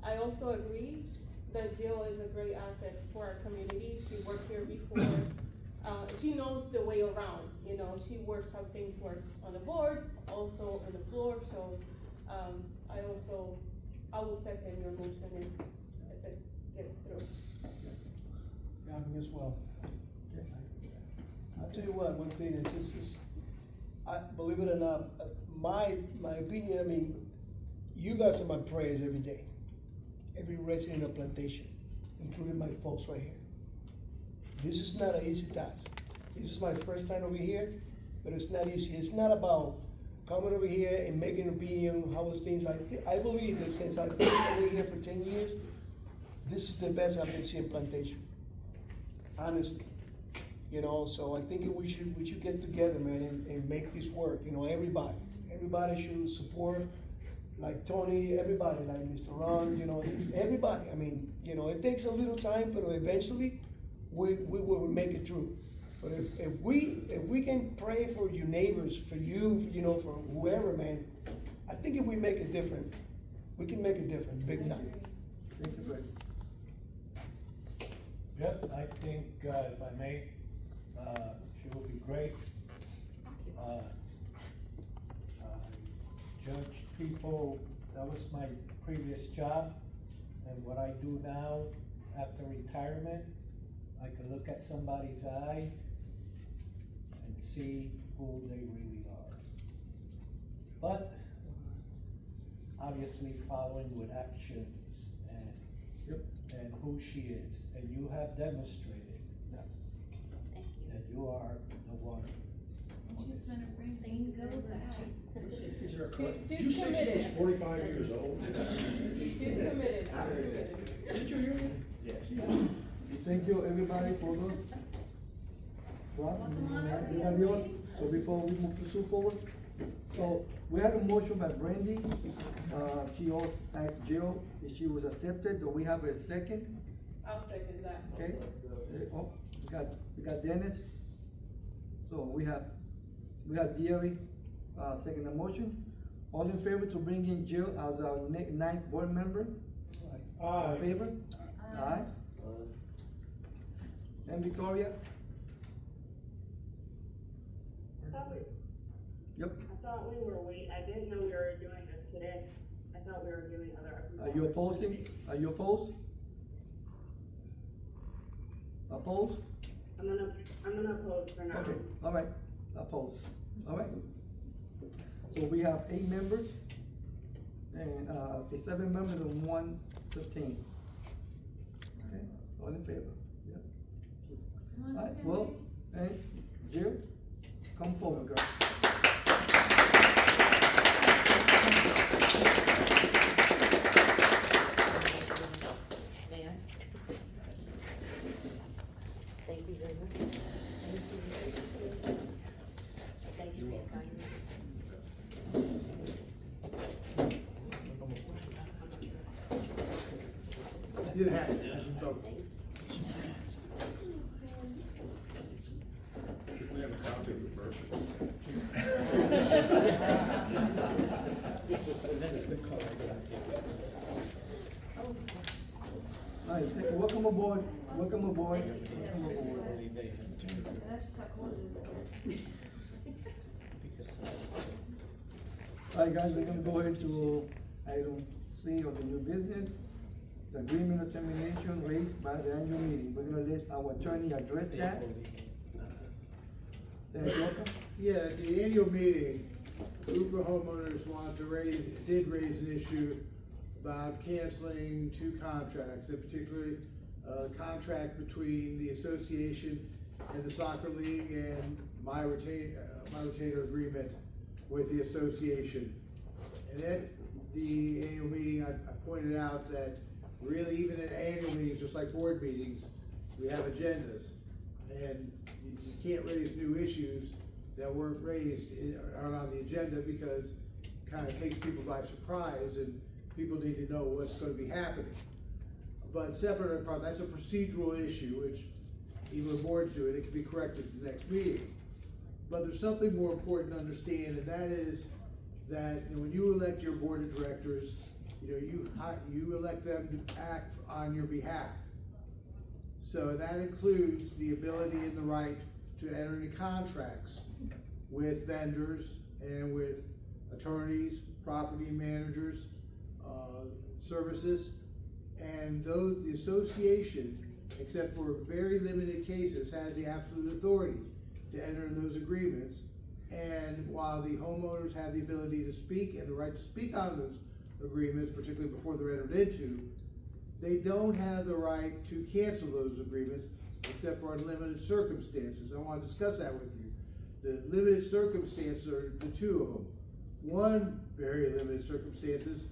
[SPEAKER 3] I also agree that Jill is a great asset for our community. She worked here before. She knows the way around, she works how things work on the board, also on the floor, so, I will second your motion if it gets through.
[SPEAKER 8] Yeah, me as well. I'll tell you what, one thing, it's just, I, believe it or not, my opinion, I mean, you guys are my prayers every day. Every resident of Plantation, including my folks right here. This is not an easy task. This is my first time over here, but it's not easy. It's not about coming over here and making an opinion, how those things, I believe that since I've been over here for 10 years, this is the best I've been seeing Plantation. Honestly. So I think we should get together, man, and make this work, everybody should support, like Tony, everybody, like Mr. Ron, everybody, I mean, it takes a little time, but eventually, we will make it through. But if we can pray for your neighbors, for you, for whoever, man, I think if we make it different, we can make it different, big time.
[SPEAKER 1] Thank you, Greg.
[SPEAKER 10] Yep, I think, if I may, she will be great. Judge people, that was my previous job, and what I do now, after retirement, I can look at somebody's eye and see who they really are. But, obviously following with actions and who she is, and you have demonstrated that you are the one.
[SPEAKER 5] And she's gonna bring bingo back.
[SPEAKER 3] She's committed.
[SPEAKER 4] She's 45 years old.
[SPEAKER 3] She's committed.
[SPEAKER 4] Did you hear me?
[SPEAKER 7] Yes.
[SPEAKER 1] Thank you, everybody, for those. Anybody else? So before we move to Sue forward, so we had a motion by Brandy. She also asked Jill if she was accepted. Do we have a second?
[SPEAKER 3] I'll second that.
[SPEAKER 1] Okay. Oh, we got Dennis. So we have Deary, second the motion. All in favor to bring in Jill as our ninth board member? All in favor? Aye. And Victoria? Yep.
[SPEAKER 6] I thought we were I didn't know we were doing this today. I thought we were doing other.
[SPEAKER 1] Are you opposing? Are you opposed? Opposed?
[SPEAKER 6] I'm gonna oppose for now.
[SPEAKER 1] Okay, all right, opposed, all right. So we have 8 members, and, 7 members and 1 abstain. Okay, all in favor, yeah.
[SPEAKER 5] Come on,
[SPEAKER 1] All right,
[SPEAKER 5] family.
[SPEAKER 1] well, and Jill, come forward, girl.
[SPEAKER 2] May I? Thank you very much. Thank you for your kindness.
[SPEAKER 9] You didn't have to, vote.
[SPEAKER 2] Thanks.
[SPEAKER 4] We have a copy of the birth.
[SPEAKER 8] That's the card.
[SPEAKER 1] All right, welcome aboard, welcome aboard. Welcome aboard.
[SPEAKER 5] That's just how cold it is.
[SPEAKER 1] All right, guys, we're gonna go ahead to item C of the new business. The agreement of termination raised by the annual meeting. We're gonna let our attorney address that. Welcome.
[SPEAKER 9] Yeah, at the annual meeting, group of homeowners did raise an issue about canceling 2 contracts, in particular, contract between the association and the soccer league and my retainer agreement with the association. And at the annual meeting, I pointed out that really even at annual meetings, just like board meetings, we have agendas. And you can't raise new issues that weren't raised aren't on the agenda because it kind of takes people by surprise, and people need to know what's gonna be happening. But separate and apart, that's a procedural issue, which even the boards do it, it can be corrected at the next meeting. But there's something more important to understand, and that is that, you know, when you elect your board of directors, you know, you elect them to act on your behalf. So that includes the ability and the right to enter into contracts with vendors and with attorneys, property managers, services. And the association, except for very limited cases, has the absolute authority to enter into those agreements. And while the homeowners have the ability to speak and the right to speak on those agreements, particularly before they're entered into, they don't have the right to cancel those agreements except for in limited circumstances. I want to discuss that with you. The limited circumstances are the two of them. One very limited circumstances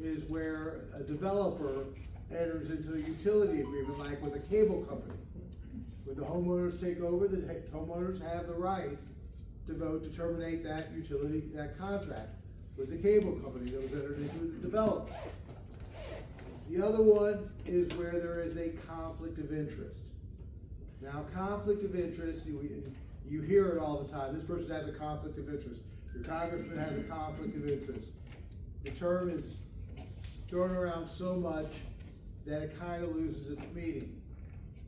[SPEAKER 9] is where a developer enters into a utility agreement, like with a cable company. When the homeowners take over, the homeowners have the right to vote to terminate that utility, that contract with the cable company that was entered into with the developer. The other one is where there is a conflict of interest. Now, conflict of interest, you hear it all the time. This person has a conflict of interest. Your congressman has a conflict of interest. The term is thrown around so much that it kind of loses its meaning.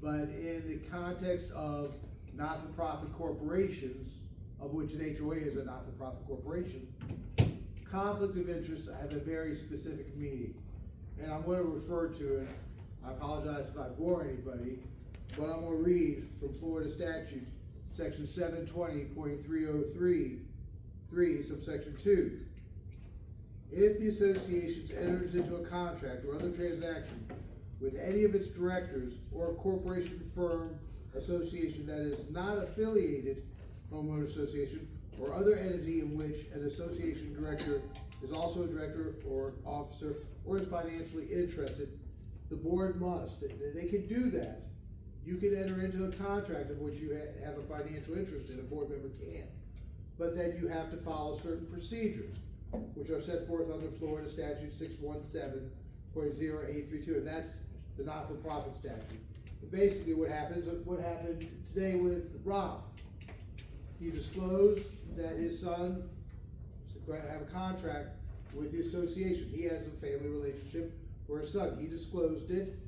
[SPEAKER 9] But in the context of not-for-profit corporations, of which an HOA is a not-for-profit corporation, conflict of interest have a very specific meaning. And I'm going to refer to it, I apologize if I bore anybody, but I'm going to read from Florida statute, section 720.303, subsection 2. If the association enters into a contract or other transaction with any of its directors or a corporation, firm, association that is not affiliated homeowner association or other entity in which an association director is also a director or officer or is financially interested, the board must. They can do that. You can enter into a contract of which you have a financial interest in, a board member can. But then you have to follow certain procedures, which are set forth under Florida statute 617.0832, and that's the not-for-profit statute. And basically what happened today with Rob. He disclosed that his son is going to have a contract with the association. He has a family relationship for his son. He disclosed it,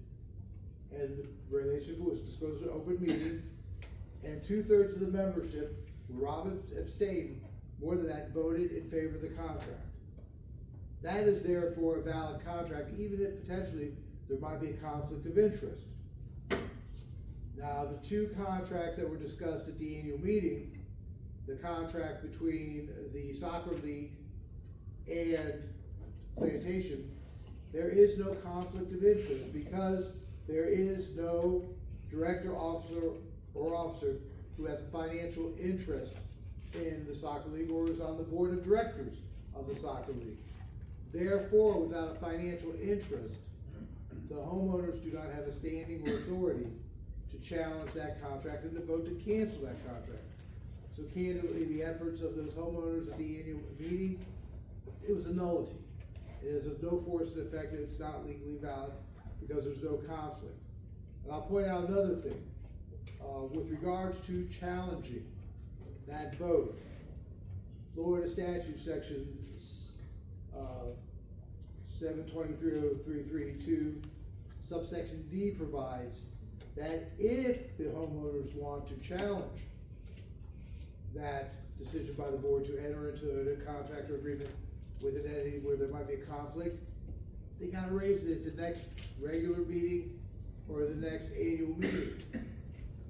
[SPEAKER 9] and the relationship was disclosed at an open meeting, and 2/3 of the membership, Rob abstained, more than that, voted in favor of the contract. That is therefore a valid contract, even if potentially there might be a conflict of interest. Now, the two contracts that were discussed at the annual meeting, the contract between the soccer league and Plantation, there is no conflict of interest because there is no director, officer, or officer who has a financial interest in the soccer league or is on the board of directors of the soccer league. Therefore, without a financial interest, the homeowners do not have a standing or authority to challenge that contract and to vote to cancel that contract. So candidly, the efforts of those homeowners at the annual meeting, it was a nullity. It is of no force and effect, and it's not legally valid because there's no conflict. And I'll point out another thing. With regards to challenging that vote, Florida statute section 723.033.2 subsection D provides that if the homeowners want to challenge that decision by the board to enter into a contract or agreement with an entity where there might be a conflict, they gotta raise it at the next regular meeting or the next annual meeting.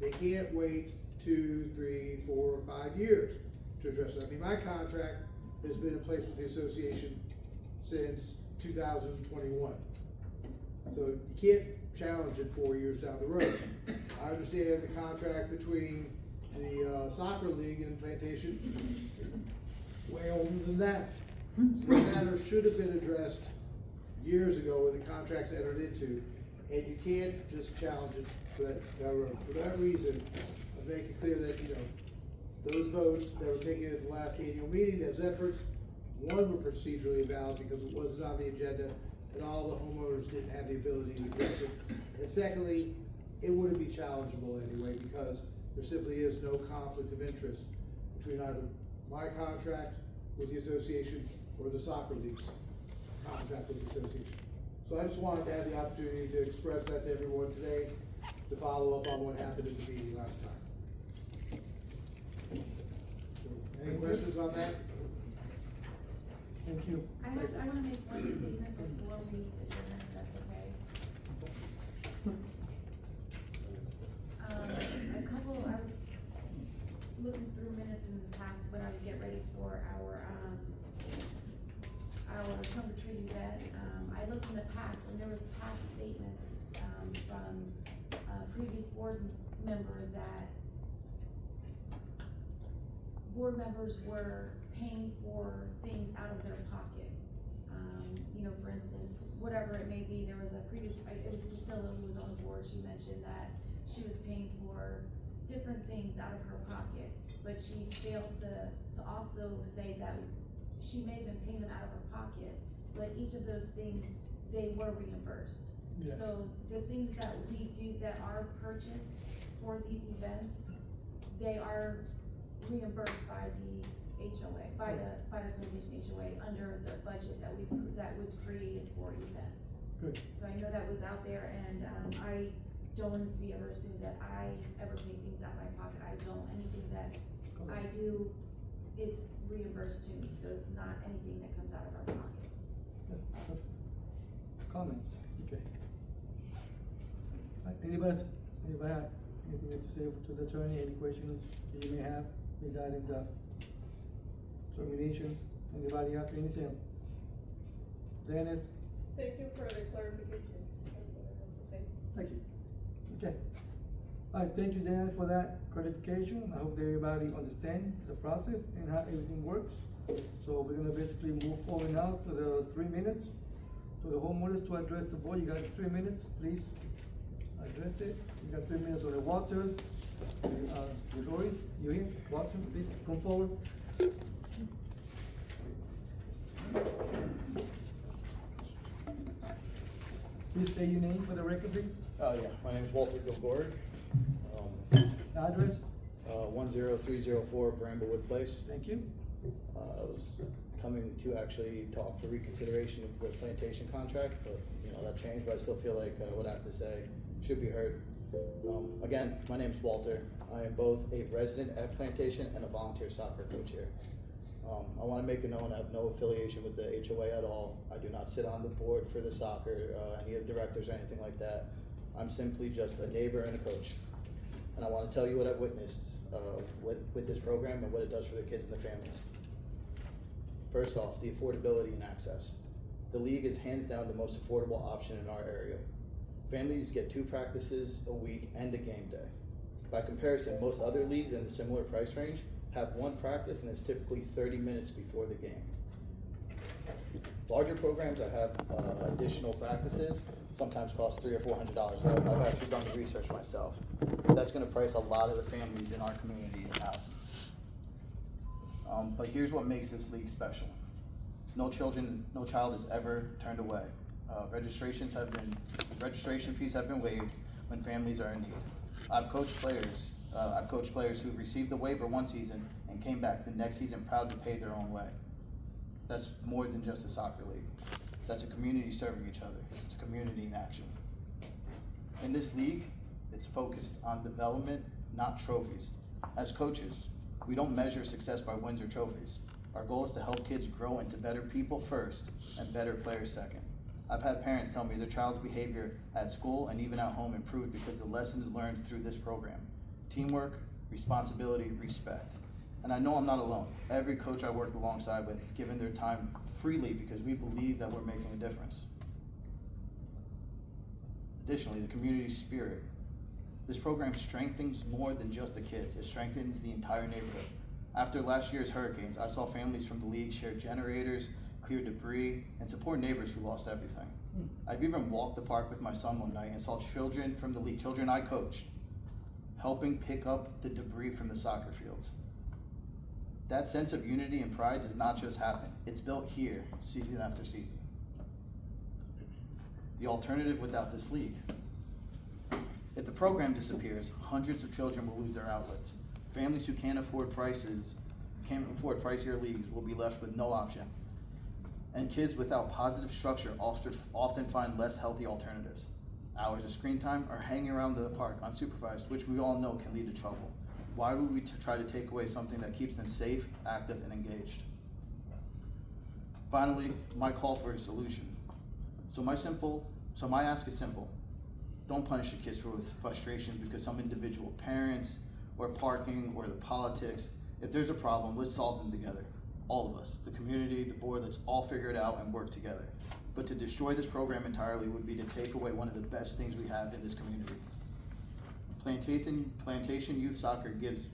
[SPEAKER 9] They can't wait 2, 3, 4, 5 years to address it. I mean, my contract has been in place with the association since 2021. So you can't challenge it 4 years down the road. I understand the contract between the soccer league and Plantation is way older than that. So the matter should have been addressed years ago when the contract's entered into, and you can't just challenge it for that reason. I make it clear that, you know, those votes that were taken at the last annual meeting, those efforts, one were procedurally valid because it wasn't on the agenda, and all the homeowners didn't have the ability to fix it. And secondly, it wouldn't be challengeable anyway, because there simply is no conflict of interest between either my contract with the association or the soccer league's contract with the association. So I just wanted to have the opportunity to express that to everyone today, to follow up on what happened at the meeting last time. So, any questions on that?
[SPEAKER 1] Thank you.
[SPEAKER 5] I wanna make one statement before we adjourn, if that's okay. I was looking through minutes in the past when I was getting ready for our trunk or treat event. I looked in the past and there was past statements, from a previous board member that board members were paying for things out of their pocket. You know, for instance, whatever it may be, there was a previous, it was Priscilla who was on the board, she mentioned that she was paying for different things out of her pocket, but she failed to also say that she may have been paying them out of her pocket, but each of those things, they were reimbursed.
[SPEAKER 1] Yeah.
[SPEAKER 5] So the things that we do that are purchased for these events, they are reimbursed by the HOA, by the Plantation HOA under the budget that was created for events.
[SPEAKER 1] Good.
[SPEAKER 5] So I know that was out there, and, I don't want it to be ever assumed that I ever pay things out of my pocket. I don't. Anything that I do, it's reimbursed to me, so it's not anything that comes out of our pockets.
[SPEAKER 1] Comments? Okay. Anybody have anything to say to the attorney, any questions that you may have regarding the termination? Anybody have anything? Dennis?
[SPEAKER 3] Thank you for the clarification, that's what I want to say.
[SPEAKER 1] Thank you. Okay. All right, thank you, Dan, for that clarification. I hope that everybody understands the process and how everything works. So we're gonna basically move forward now to the 3 minutes. To the homeowners to address the board, you got 3 minutes, please address it. You got 3 minutes on the Walter. Lori, you here? Walter, please come forward. Please state your name for the record, please.
[SPEAKER 11] Yeah, my name is Walter Gilgore.
[SPEAKER 1] Address?
[SPEAKER 11] 10304 Bramblewood Place.
[SPEAKER 1] Thank you.
[SPEAKER 11] I was coming to actually talk for reconsideration of the plantation contract, but you know, that changed, but I still feel like what I have to say should be heard. Again, my name is Walter. I am both a resident at Plantation and a volunteer soccer coach here. I want to make it known I have no affiliation with the HOA at all. I do not sit on the board for the soccer, any of the directors or anything like that. I'm simply just a neighbor and a coach. And I want to tell you what I've witnessed with this program and what it does for the kids and the families. First off, the affordability and access. The league is hands down the most affordable option in our area. Families get 2 practices a week and a game day. By comparison, most other leagues in the similar price range have 1 practice and it's typically 30 minutes before the game. Larger programs that have additional practices sometimes cost $300 or $400. I've actually done the research myself. That's going to price a lot of the families in our community out. But here's what makes this league special. No child is ever turned away. Registration fees have been waived when families are in need. I've coached players who received the waiver one season and came back the next season proud to pay their own way. That's more than just a soccer league. That's a community serving each other. It's a community in action. In this league, it's focused on development, not trophies. As coaches, we don't measure success by wins or trophies. Our goal is to help kids grow into better people first and better players second. I've had parents tell me their child's behavior at school and even at home improved because the lessons learned through this program. Teamwork, responsibility, respect. And I know I'm not alone. Every coach I worked alongside with has given their time freely because we believe that we're making a difference. Additionally, the community spirit. This program strengthens more than just the kids. It strengthens the entire neighborhood. After last year's hurricanes, I saw families from the league share generators, clear debris, and support neighbors who lost everything. I've even walked the park with my son one night and saw children from the league, children I coached, helping pick up the debris from the soccer fields. That sense of unity and pride does not just happen. It's built here, season after season. the alternative without this league. If the program disappears, hundreds of children will lose their outlets. Families who can't afford pricier leagues will be left with no option. And kids without positive structure often find less healthy alternatives. Hours of screen time or hanging around the park unsupervised, which we all know can lead to trouble. Why would we try to take away something that keeps them safe, active, and engaged? Finally, my call for a solution. So my ask is simple. Don't punish the kids for frustrations because some individual parents or parking or the politics. If there's a problem, let's solve them together. All of us, the community, the board, let's all figure it out and work together. But to destroy this program entirely would be to take away one of the best things we have in this community. Plantation Youth Soccer gives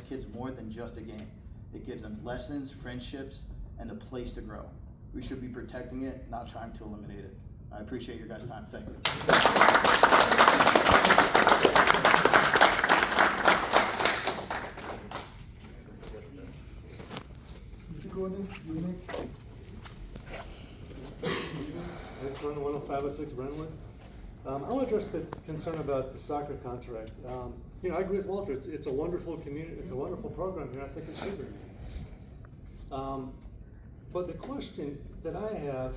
[SPEAKER 11] kids more than just a game. It gives them lessons, friendships, and a place to grow. We should be protecting it, not trying to eliminate it. I appreciate your guys' time. Thank you.
[SPEAKER 1] Mr. Gordon, you make?
[SPEAKER 12] Next one, 10506 Brentwood. I want to address this concern about the soccer contract. I agree with Walter. It's a wonderful community. It's a wonderful program here. I think it should remain. But the question that I have,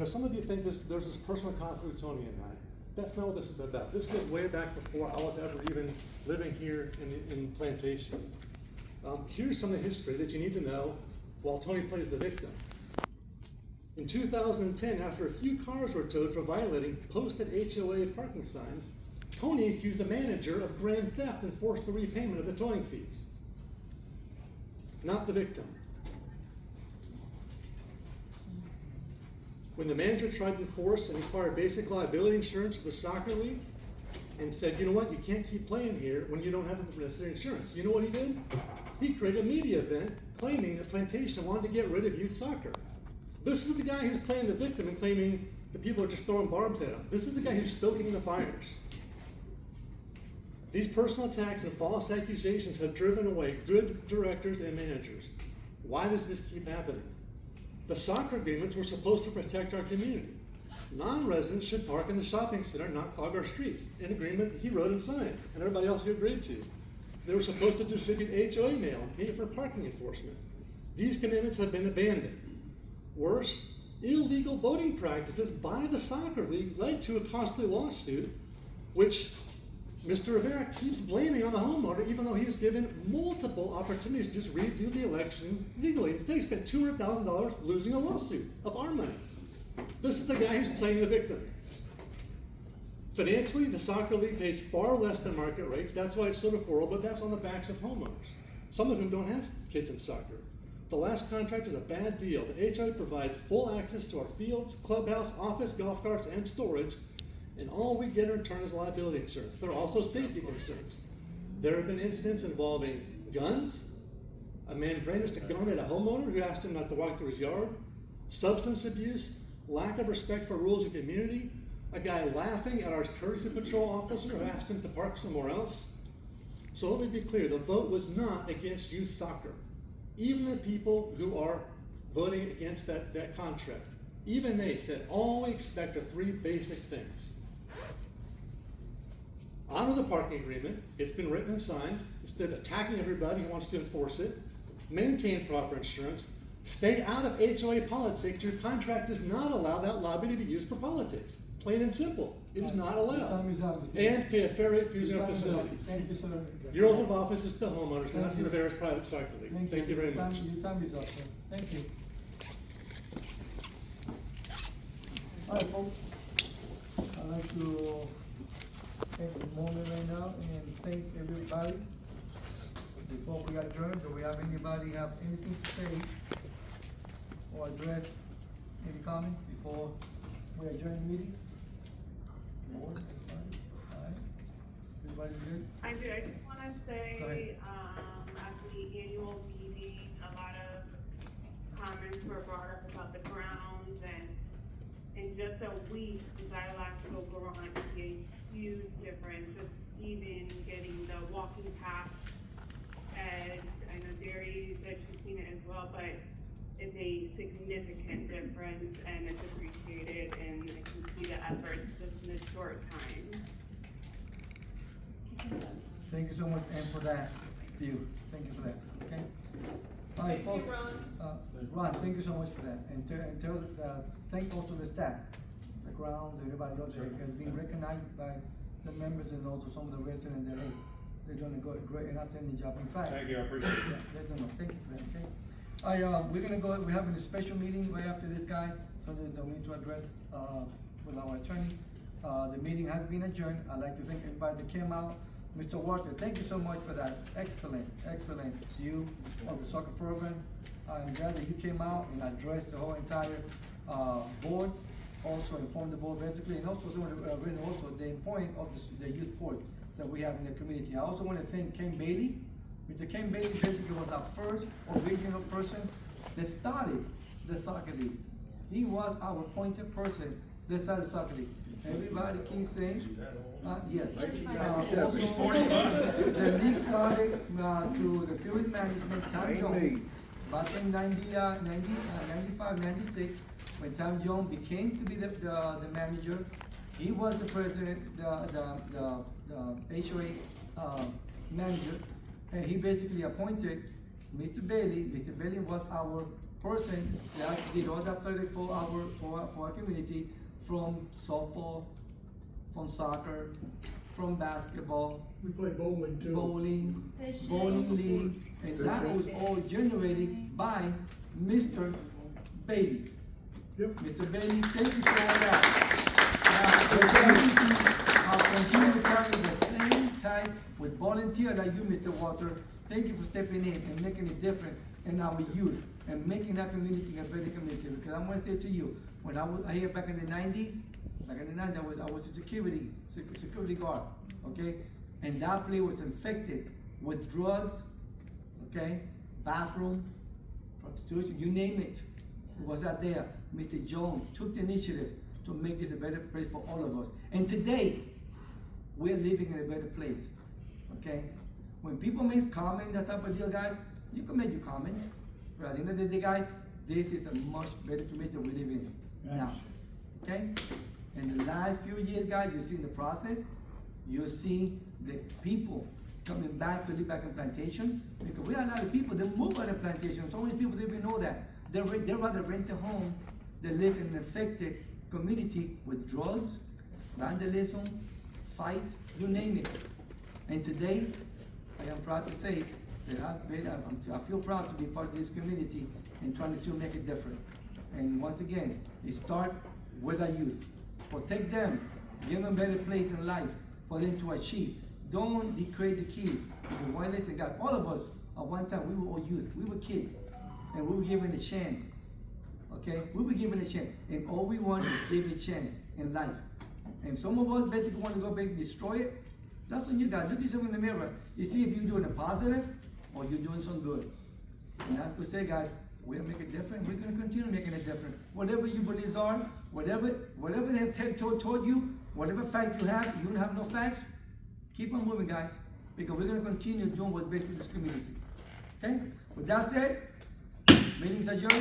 [SPEAKER 12] some of you think there's this personal conflict with Tony and I. That's not what this is about. This goes way back before I was ever even living here in Plantation. Here's some of the history that you need to know while Tony plays the victim. In 2010, after a few cars were towed for violating posted HOA parking signs, Tony accused the manager of grand theft and forced the repayment of the towing fees. Not the victim. When the manager tried to enforce and require basic liability insurance for the soccer league and said, you know what, you can't keep playing here when you don't have the necessary insurance, you know what he did? He created a media event claiming that Plantation wanted to get rid of youth soccer. This is the guy who's playing the victim and claiming the people are just throwing barbs at him. This is the guy who's stoking the fires. These personal attacks and false accusations have driven away good directors and managers. Why does this keep happening? The soccer agreements were supposed to protect our community. Non-residents should park in the shopping center, not clog our streets. An agreement he wrote and signed, and everybody else here agreed to. They were supposed to distribute HOA mail and pay for parking enforcement. These commitments have been abandoned. Worse, illegal voting practices by the soccer league led to a costly lawsuit, which Mr. Rivera keeps blaming on the homeowner, even though he was given multiple opportunities to just redo the election legally. Instead, he spent $200,000 losing a lawsuit of our money. This is the guy who's playing the victim. Financially, the soccer league pays far less than market rates. That's why it's so deferral, but that's on the backs of homeowners. Some of them don't have kids in soccer. The last contract is a bad deal. The HOA provides full access to our fields, clubhouse, office, golf carts, and storage, and all we get in return is liability insurance. There are also safety concerns. There have been incidents involving guns, a man brandished a gun at a homeowner who asked him not to walk through his yard, substance abuse, lack of respect for rules of community, a guy laughing at our courtesy patrol officer who asked him to park somewhere else. So let me be clear, the vote was not against youth soccer. Even the people who are voting against that contract, even they said all we expect are three basic things. Honor the parking agreement. It's been written and signed. Instead of attacking everybody who wants to enforce it, maintain proper insurance, stay out of HOA politics. Your contract does not allow that lobby to be used for politics. Plain and simple. It is not allowed. And pay a fair rate for using our facilities.
[SPEAKER 1] Thank you, sir.
[SPEAKER 12] Your oath of office is to the homeowners, not to Rivera's private soccer league. Thank you very much.
[SPEAKER 1] Your time is up, sir. Thank you. All right, folks. I'd like to take a moment right now and thank everybody. Before we adjourn, do we have anybody have anything to say or address any comment before we adjourn the meeting? No one? All right. Everybody good?
[SPEAKER 6] I do, I just wanna
[SPEAKER 1] Go
[SPEAKER 6] say,
[SPEAKER 1] ahead.
[SPEAKER 6] at the annual meeting, a lot of comments were brought up about the grounds, and in just a week, the biological garage made a huge difference, just even getting the walking path. And I know Jerry said she's seen it as well, but is a significant difference, and it's appreciated, and I can see the efforts just in a short time.
[SPEAKER 1] Thank you so much, and for that, you, thank you for that, okay? All right,
[SPEAKER 3] Thank
[SPEAKER 1] folks.
[SPEAKER 3] you, Ron.
[SPEAKER 1] Ron, thank you so much for that, and tell, thank also the staff, the grounds, everybody else that has been recognized by the members and also some of the residents that, hey, they're doing a great and outstanding job, in fact.
[SPEAKER 4] Thank you, I appreciate it.
[SPEAKER 1] Yeah, let them know. Thank you for that, okay? We're gonna go, we're having a special meeting right after this, guys, something that we need to address, with our attorney. The meeting has been adjourned. I'd like to thank everybody that came out. Mr. Walker, thank you so much for that. Excellent. You of the soccer program. I'm glad that you came out and addressed the whole entire, board. Also informed the board basically, and also the point of the youth sport that we have in the community. I also want to thank Ken Bailey. Mr. Ken Bailey basically was our first original person that started the soccer league. He was our appointed person that started the soccer league. Everybody keeps saying, yes. Also,
[SPEAKER 4] He's 45.
[SPEAKER 1] The league started, through the previous management, Tom Jones, back in 95, 96, when Tom Jones became to be the manager. He was the president, the HOA, manager, and he basically appointed Mr. Bailey. Mr. Bailey was our person that did all that for our community, from softball, from soccer, from basketball,
[SPEAKER 9] We play bowling too.
[SPEAKER 1] bowling,
[SPEAKER 5] Fishing.
[SPEAKER 1] bowling league, and that was all generated by Mr. Bailey.
[SPEAKER 9] Yep.
[SPEAKER 1] Mr. Bailey, thank you for all that. The community, continue to practice the same type with volunteer like you, Mr. Walter. Thank you for stepping in and making it different in our youth and making that community a better community. Because I'm gonna say to you, when I was here back in the 90s, I was a security guard, okay? And that place was infected with drugs, okay? Bathroom, prostitution, you name it. It was out there. Mr. Jones took the initiative to make this a better place for all of us. And today, we're living in a better place, okay? When people make comments, that type of deal, guys, you can make your comments. But at the end of the day, guys, this is a much better community we live in now, okay? In the last few years, guys, you've seen the process. You're seeing the people coming back to live back in Plantation. Because we have a lot of people that move out of Plantation. So many people don't even know that. They'd rather rent a home than live in an affected community with drugs, vandalism, fights, you name it. And today, I am proud to say that I feel proud to be part of this community and trying to still make it different. And once again, it starts with our youth. Protect them, give them a better place in life for them to achieve. Don't degrade the kids. Because one lesson, God, all of us at one time, we were all youth, we were kids, and we were given a chance. Okay, we were given a chance, and all we want is give a chance in life. And some of us basically want to go back and destroy it. That's when you got look yourself in the mirror. You see if you're doing a positive or you're doing some good. And I have to say, guys, we'll make it different. We're going to continue making it different. Whatever your beliefs are, whatever they have told you, whatever facts you don't have no facts, keep on moving, guys, because we're going to continue doing what's best for this community. Okay? With that said, meeting's adjourned.